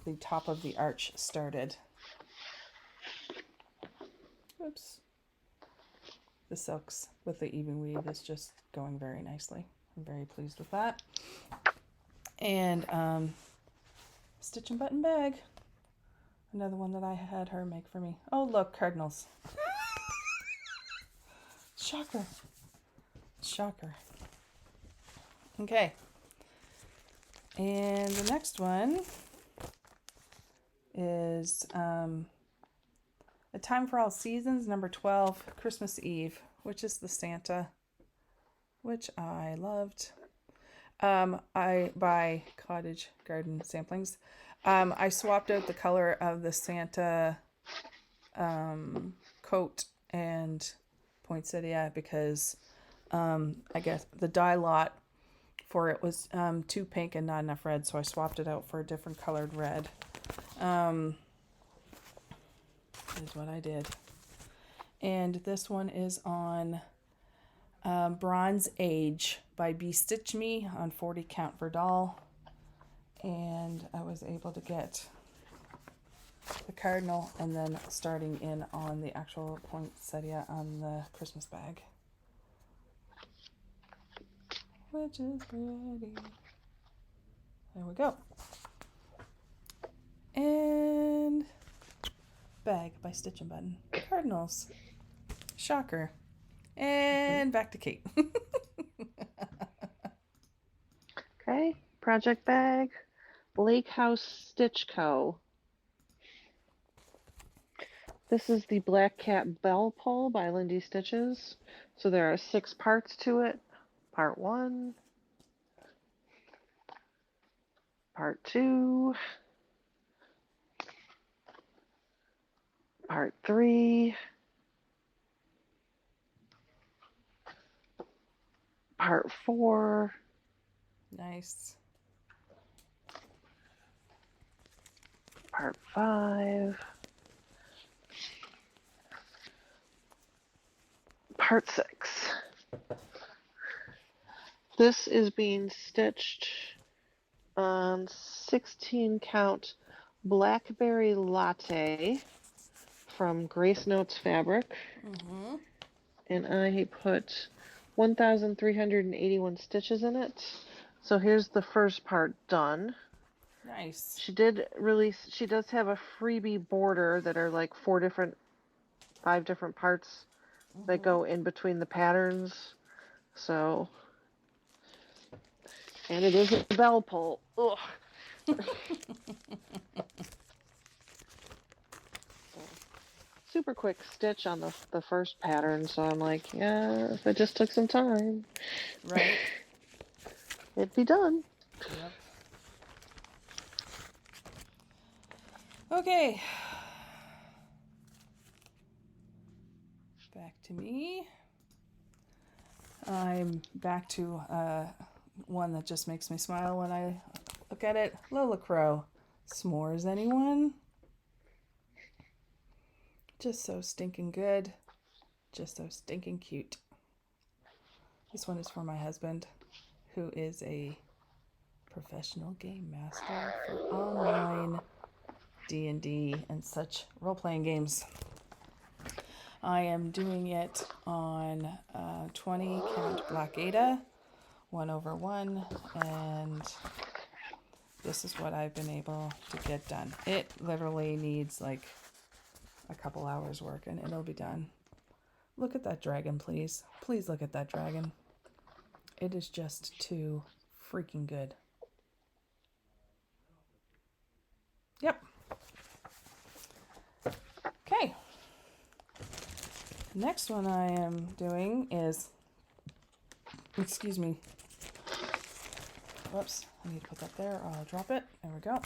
the top of the arch started. Oops. The silks with the even weave is just going very nicely. I'm very pleased with that. And Stitch and Button bag. Another one that I had her make for me. Oh, look, cardinals. Shocker. Shocker. Okay. And the next one is A Time for All Seasons, number 12, Christmas Eve, which is the Santa, which I loved. I buy Cottage Garden Samplings. I swapped out the color of the Santa coat and poinsettia because I guess the dye lot for it was too pink and not enough red, so I swapped it out for a different colored red. Is what I did. And this one is on Bronze Age by Be Stitch Me on 40 count for doll. And I was able to get the cardinal, and then starting in on the actual poinsettia on the Christmas bag, which is pretty. There we go. And bag by Stitch and Button. Cardinals. Shocker. And back to Kate. Okay, project bag, Lake House Stitch Co. This is the Black Cat Bell Pull by Lindy Stitches. So there are 6 parts to it. Part 1, Part 2, Part 3, Part 4, Nice. Part 5, Part 6. This is being stitched on 16 count Blackberry Latte from Grace Notes Fabric. Mm-hmm. And I put 1,381 stitches in it. So here's the first part done. Nice. She does have a freebie border that are like 5 different parts that go in between the patterns. So, and it is a bell pull. Ugh. Super quick stitch on the first pattern, so I'm like, yeah, if it just took some time, Right. it'd be done. Yep. Okay. Back to me. I'm back to one that just makes me smile when I look at it. Lola Crow. S'mores, anyone? Just so stinking good. Just so stinking cute. This one is for my husband, who is a professional game master for online D&D and such role-playing games. I am doing it on 20 count Black Ada, 1/1, and this is what I've been able to get done. It literally needs like a couple hours work and it'll be done. Look at that dragon, please. Please look at that dragon. It is just too freaking good. Yep. Okay. Next one I am doing is, excuse me. Whoops, I need to put that there or I'll drop it. There we go.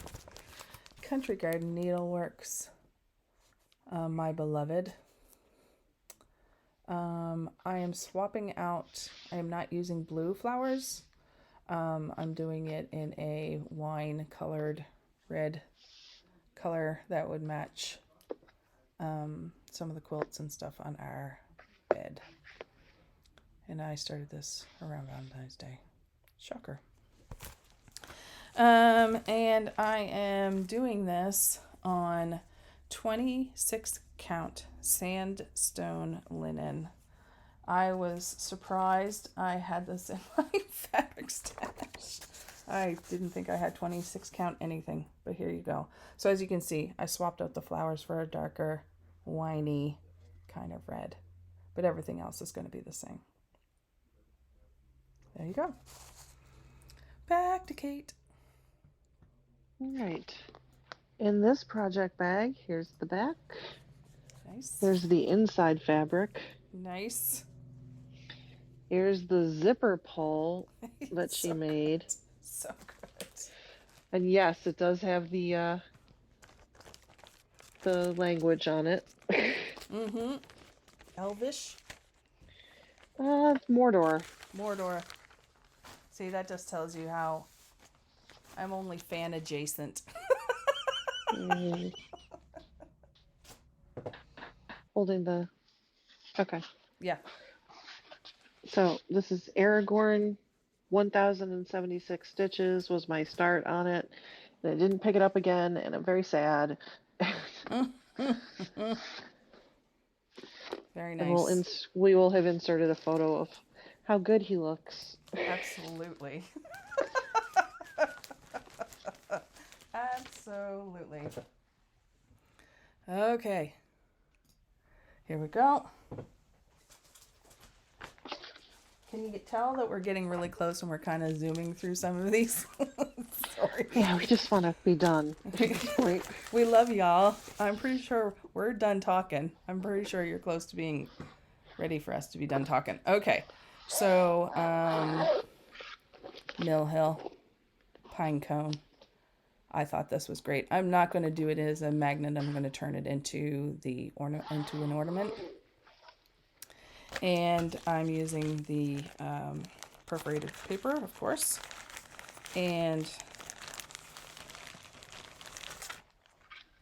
Country Garden Needleworks, my beloved. I am swapping out, I am not using blue flowers. I'm doing it in a wine colored red color that would match some of the quilts and stuff on our bed. And I started this around Valentine's Day. Shocker. And I am doing this on 26 count sandstone linen. I was surprised I had this in my fabric stash. I didn't think I had 26 count anything, but here you go. So as you can see, I swapped out the flowers for a darker, winey kind of red, but everything else is going to be the same. There you go. Back to Kate. All right. In this project bag, here's the back. Nice. Here's the inside fabric. Nice. Here's the zipper pull that she So made. Good. So good. And yes, it does have the language on it. Mm-hmm. Elvish. Mordor. Mordor. See, that just tells you how I'm only fan adjacent. Holding the... Okay. Yeah. So this is Aragorn, 1,076 stitches was my start on it. And I didn't pick it up again, and I'm very sad. Very And nice. we will have inserted a photo of how good he looks. Absolutely. Absolutely. Okay. Here we go. Can you tell that we're getting really close and we're kind of zooming through some of these? Sorry. Yeah, we just want to be done at this point. We love y'all. I'm pretty sure we're done talking. I'm pretty sure you're close to being ready for us to be done talking. Okay. So, Mill Hill, Pine Cone. I thought this was great. I'm not going to do it as a magnet. I'm going to turn it into into an ornament. And I'm using the perforated paper, of course. And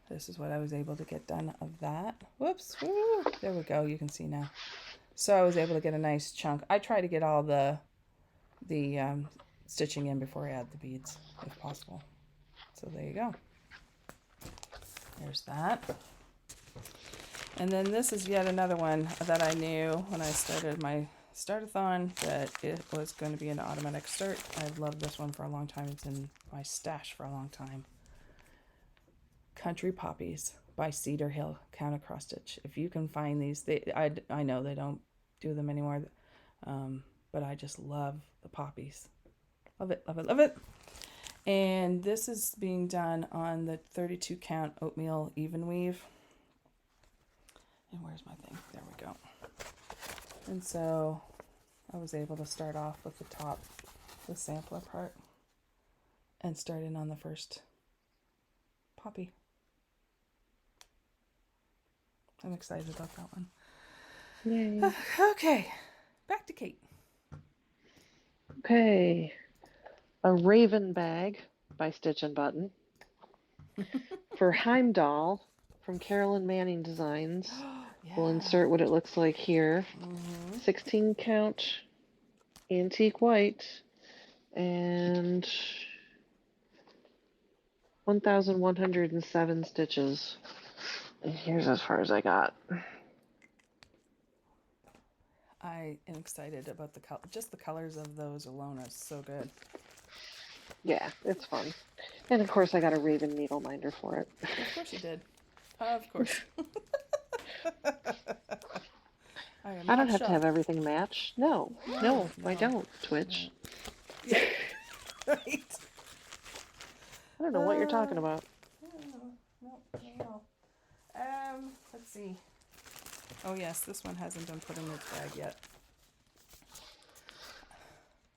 this is what I was able to get done of that. Whoops. Woo, there we go. You can see now. So I was able to get a nice chunk. I try to get all the stitching in before I add the beads, if possible. So there you go. There's that. And then this is yet another one that I knew when I started my start-a-thon that it was going to be an automatic start. I've loved this one for a long time. It's in my stash for a long time. Country Poppies by Cedar Hill Counter Cross Stitch. If you can find these, I know they don't do them anymore, but I just love the poppies. Love it, love it, love it. And this is being done on the 32 count oatmeal even weave. And where's my thing? There we go. And so I was able to start off with the top, the sampler part, and start in on the first poppy. I'm excited about that one. Yay. Okay, back to Kate. Okay. A Raven Bag by Stitch and Button. For Heimdall from Carolyn Manning Designs. Yeah. We'll insert what it looks like here. 16 count antique white and 1,107 stitches. And here's as far as I got. I am excited about just the colors of those alone are so good. Yeah, it's fun. And of course I got a Raven needle minder for it. Of course you did. Of course. I don't have to have everything match. No, I don't, Twitch. No. Yeah. Right. I don't know what you're talking about. No. Let's see. Oh yes, this one hasn't been put in its bag yet.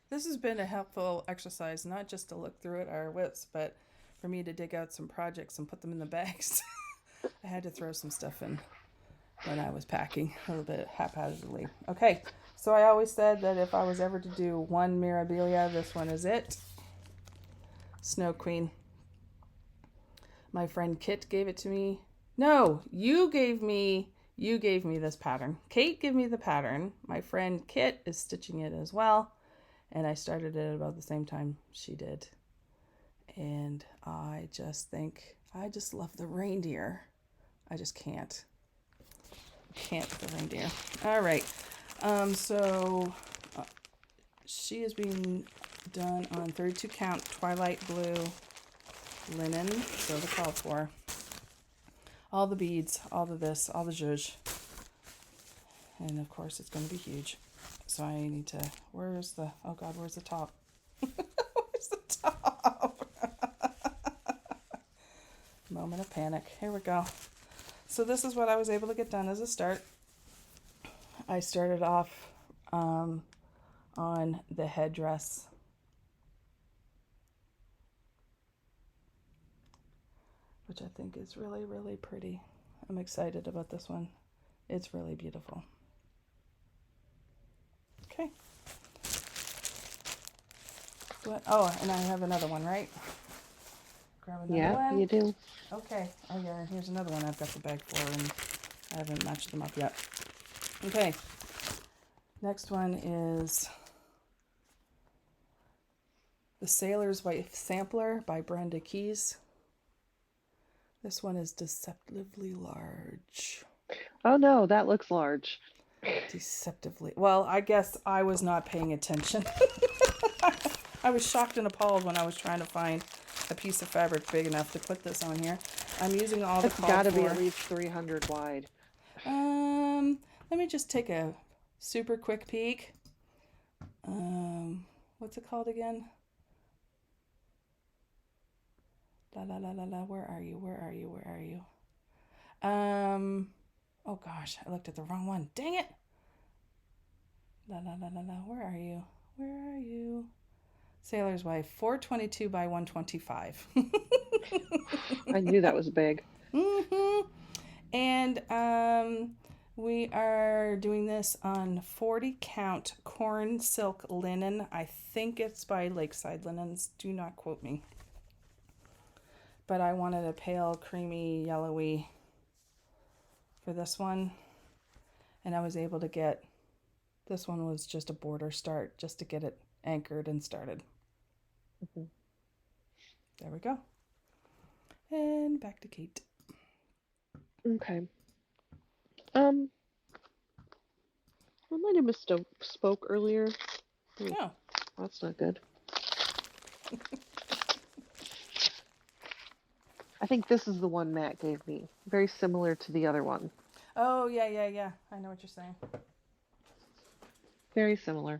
This has been a helpful exercise, not just to look through at our WIPs, but for me to dig out some projects and put them in the bags. I had to throw some stuff in when I was packing a little bit haphazardly. Okay, so I always said that if I was ever to do one Mirabilia, this one is it. Snow Queen. My friend Kit gave it to me. No, you gave me this pattern. Kate gave me the pattern. My friend Kit is stitching it as well. And I started it about the same time she did. And I just love the reindeer. I just can't. Can't with the reindeer. All right. She is being done on 32 count Twilight Blue linen. So the called for. All the beads, all the this, all the zhuzh. And of course it's going to be huge. So I need to, where's the top? Where's the top? Moment of panic. Here we go. So this is what I was able to get done as a start. I started off on the headdress. Which I think is really, really pretty. I'm excited about this one. It's really beautiful. Okay. Oh, and I have another one, right? Grab another one. Yeah, you do. Okay. Oh, yeah, here's another one I've got the bag for, and I haven't matched them up yet. Okay. Next one is The Sailor's Wife Sampler by Brenda Keyes. This one is deceptively large. Oh no, that looks large. Deceptively. Well, I guess I was not paying attention. I was shocked and appalled when I was trying to find a piece of fabric big enough to put this on here. I'm using all the It's called got to for. be at least 300 wide. Let me just take a super quick peek. What's it called again? La la la la la. Where are you? Where are you? Where are you? Oh gosh, I looked at the wrong one. Dang it. La la la la la. Where are you? Where are you? Sailor's Wife, 422 by 125. I knew that was big. Mm-hmm. And we are doing this on 40 count corn silk linen. I think it's by Lakeside Linens. Do not quote me. But I wanted a pale, creamy, yellowy for this one. And I was able to get, this one was just a border start just to get it anchored and started. Mm-hmm. There we go. And back to Kate. Okay. I might have misspoke earlier. Oh. That's not good. I think this is the one Matt gave me. Very similar to the other one. Oh, yeah. I know what you're saying. Very similar.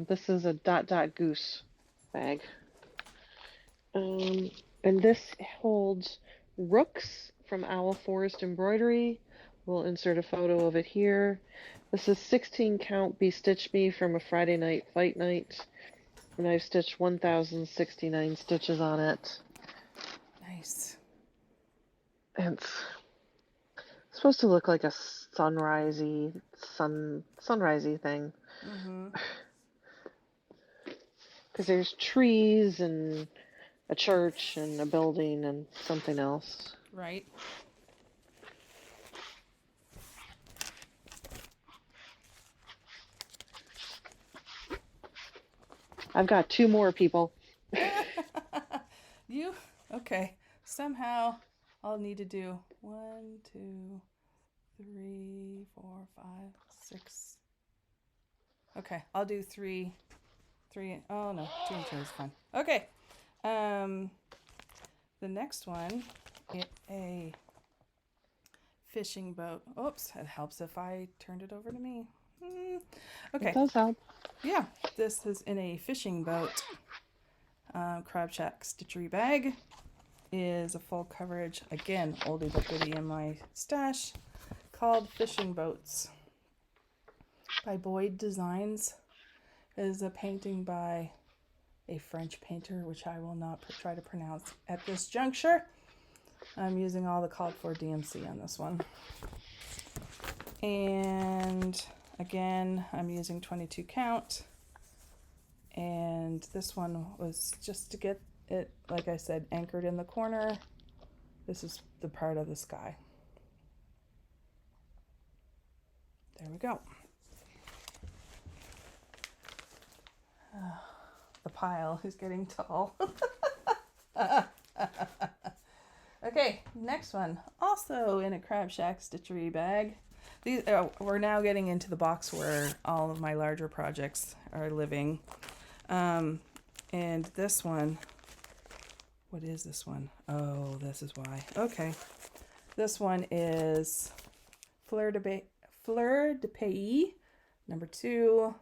This is a dot dot goose bag. And this holds rooks from Owl Forest Embroidery. We'll insert a photo of it here. This is 16 count Be Stitch Me from a Friday Night Fight Night. And I've stitched 1,069 stitches on it. Nice. And it's supposed to look like a sunrisey thing. Mm-hmm. Because there's trees and a church and a building and something else. Right. I've got two more people. Okay. Somehow I'll need to do 1, 2, 3, 4, 5, 6. Okay, I'll do 3. Oh no, 2 and 2 is fine. Okay. The next one is a fishing boat. Oops, it helps if I turned it over to me. Okay. It does help. Yeah, this is in a fishing boat. Crab Shack stitchery bag is a full coverage, again, oldie but goodie in my stash, called Fishing Boats by Boyd Designs. It is a painting by a French painter, which I will not try to pronounce at this juncture. I'm using all the called for DMC on this one. And again, I'm using 22 count. And this one was just to get it, like I said, anchored in the corner. This is the part of the sky. There we go. The pile is getting tall. Okay, next one. Also in a Crab Shack stitchery bag. These we're now getting into the box where all of my larger projects are living. And this one, what is this one? Oh, this is why. Okay. This one is Fleur de Pays, number 2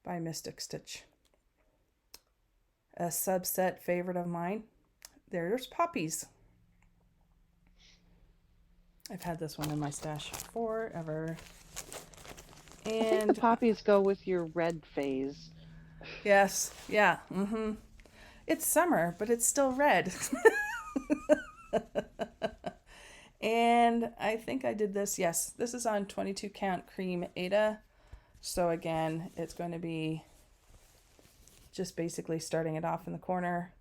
by Mystic Stitch. A subset favorite of mine. There's poppies. I've had this one in my stash forever. And I think the poppies go with your red phase. Yes, yeah, It's summer, but it's still red. And I think I did this, yes, this is on 22 count cream Ada. So again, it's going to be just basically starting it off in the corner.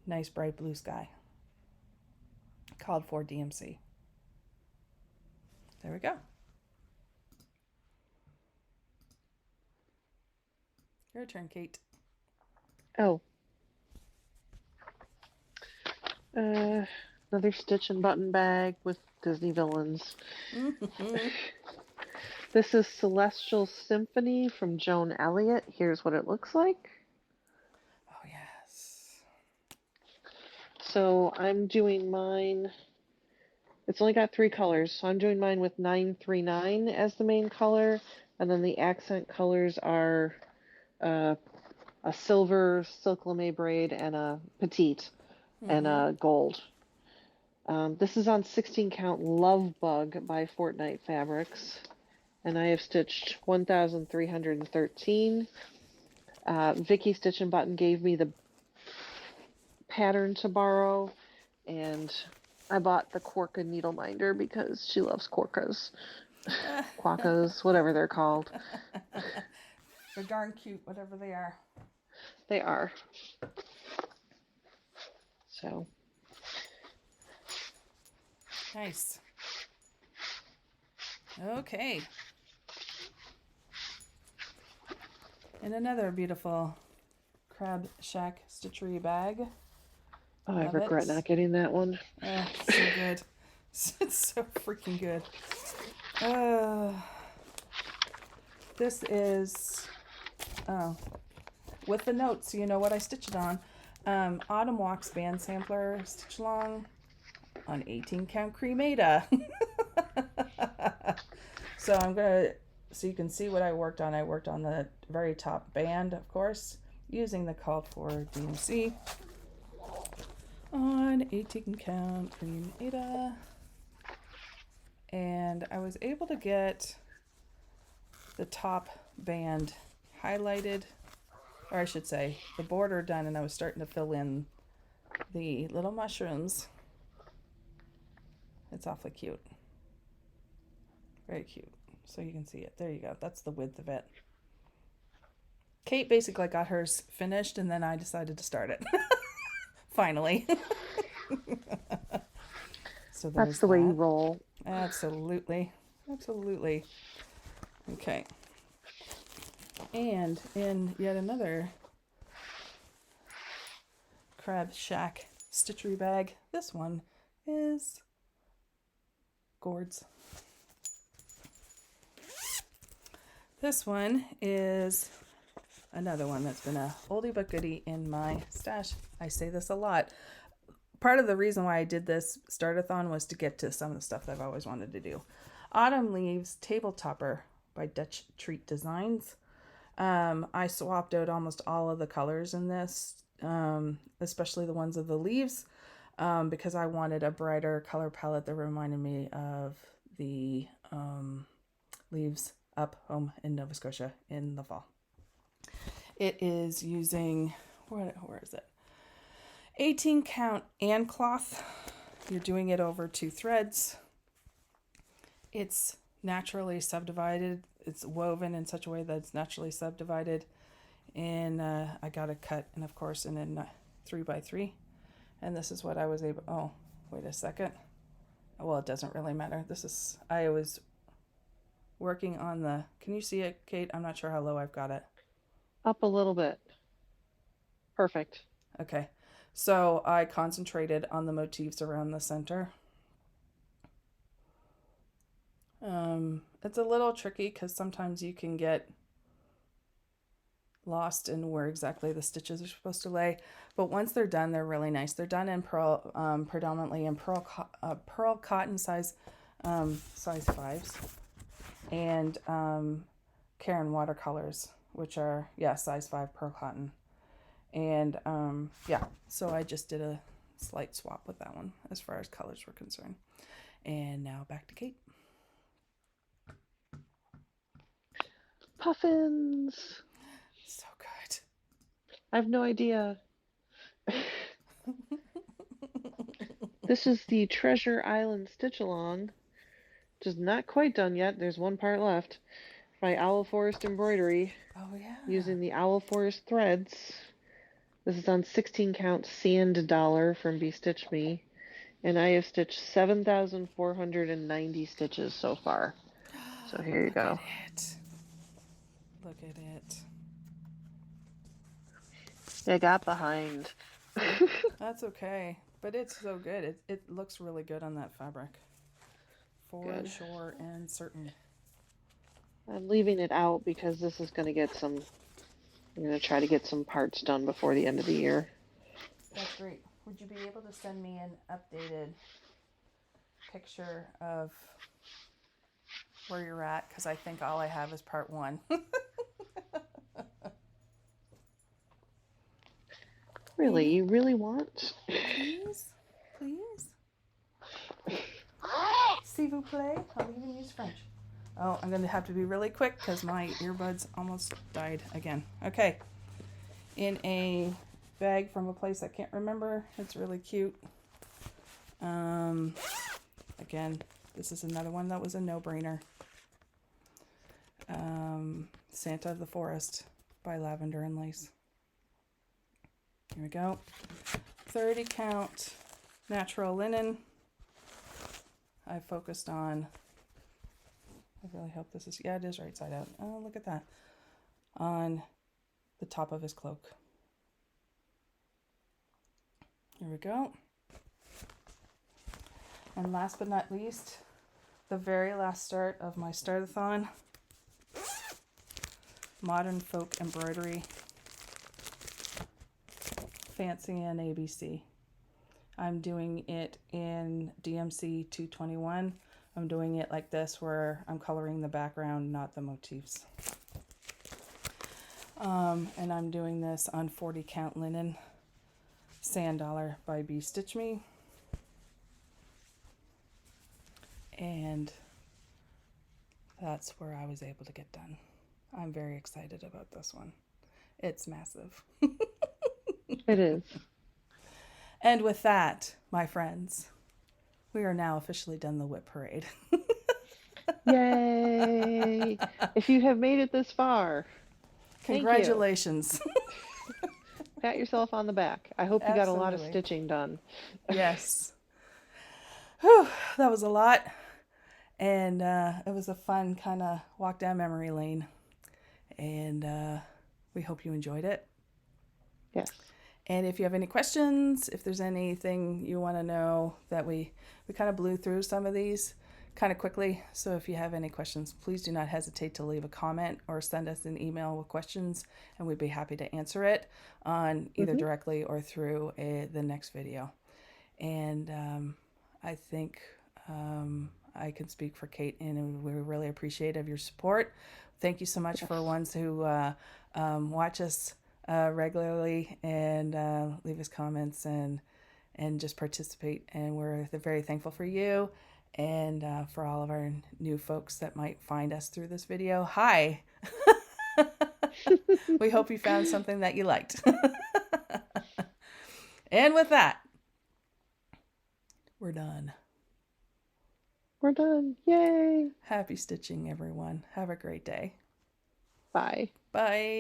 Nice bright blue sky. Called for DMC. There we go. Your turn, Kate. Oh. Another stitch and button bag with Disney villains. This is Celestial Symphony from Joan Elliott. Here's what it looks like. Oh, yes. So I'm doing mine. It's only got 3 colors, so I'm doing mine with 939 as the main color, and then the accent colors are a silver silk lame braid and a petite and a gold. This is on 16 count Love Bug by Fortnite Fabrics, and I have stitched 1,313. Vicky Stitch and Button gave me the pattern to borrow, and I bought the Quokka needle minder because she loves Quokkas. Quokkas, whatever they're called. They're darn cute, whatever they are. They are. So. Nice. Okay. And another beautiful Crab Shack stitchery bag. Oh, I regret not getting that one. Oh, so good. It's so freaking good. This is, with the notes, you know what I stitched it on. Autumn Walks band sampler stitch along on 18 count cremata. So I'm gonna, so you can see what I worked on. I worked on the very top band, of course, using the called for DMC on 18 count cremata. And I was able to get the top band highlighted, or I should say the border done, and I was starting to fill in the little mushrooms. It's awfully cute. Very cute. So you can see it. There you go. That's the width of it. Kate basically got hers finished, and then I decided to start it. Finally. So that's the way you roll. Absolutely. Absolutely. Okay. And in yet another Crab Shack stitchery bag, this one is gourds. This one is another one that's been a oldie but goodie in my stash. I say this a lot. Part of the reason why I did this start-a-thon was to get to some of the stuff that I've always wanted to do. Autumn Leaves Table Topper by Dutch Treat Designs. I swapped out almost all of the colors in this, especially the ones of the leaves, because I wanted a brighter color palette that reminded me of the leaves up home in Nova Scotia in the fall. It is using, where is it? 18 count and cloth. You're doing it over 2 threads. It's naturally subdivided. It's woven in such a way that it's naturally subdivided. And I got it cut, and of course, in a 3x3. And this is what I was able, oh, wait a second. Well, it doesn't really matter. I was working on the, can you see it, Kate? I'm not sure how low I've got it. Up a little bit. Perfect. Okay. So I concentrated on the motifs around the center. It's a little tricky because sometimes you can get lost in where exactly the stitches are supposed to lay, but once they're done, they're really nice. They're done in pearl, predominantly in pearl cotton size 5s, and Caron watercolors, which are size 5 pearl cotton. And so I just did a slight swap with that one as far as colors were concerned. And now back to Kate. Puffins. So good. I have no idea. This is the Treasure Island Stitch Along, which is not quite done yet. There's one part left, by Owl Forest Embroidery. Oh yeah. Using the Owl Forest threads. This is on 16 count Sand Dollar from Be Stitch Me, and I have stitched 7,490 stitches so far. So here you go. Look at it. I got behind. That's okay. But it's so good. It looks really good on that fabric. For sure and certain. I'm leaving it out because this is going to get some, I'm going to try to get some parts done before the end of the year. That's great. Would you be able to send me an updated picture of where you're at? Because I think all I have is part 1. Really? Baby? You really want? Please? Please? S'il vous plaît? I'll even use French. Oh, I'm going to have to be really quick because my earbuds almost died again. Okay. In a bag from a place I can't remember. It's really cute. Again, this is another one that was a no-brainer. Santa of the Forest by Lavender and Lace. Here we go. 30 count natural linen. I focused on, I really hope this is, yeah, it is right side out. Oh, look at that. On the top of his cloak. Here we go. And last but not least, the very last start of my start-a-thon. Modern Folk Embroidery. Fancy and ABC. I'm doing it in DMC 221. I'm doing it like this where I'm coloring the background, not the motifs. And I'm doing this on 40 count linen. Sand Dollar by B Stitch Me. And that's where I was able to get done. I'm very excited about this one. It's massive. It is. And with that, my friends, we are now officially done the WIP parade. Yay! If you have made it this far, Congratulations. pat yourself on the back. I hope you got a lot of Absolutely. stitching done. Yes. Whew, that was a lot. And it was a fun kind of walk down memory lane. And we hope you enjoyed it. Yes. And if you have any questions, if there's anything you want to know, that we kind of blew through some of these kind of quickly. So if you have any questions, please do not hesitate to leave a comment or send us an email with questions, and we'd be happy to answer it on either directly or through the next video. And I think I can speak for Kate, and we're really appreciative of your support. Thank you so much for ones who watch us regularly and leave us comments and just participate. And we're very thankful for you and for all of our new folks that might find us through this video. Hi. We hope you found something that you liked. And with that, we're done. We're done. Yay. Happy stitching, everyone. Have a great day. Bye. Bye.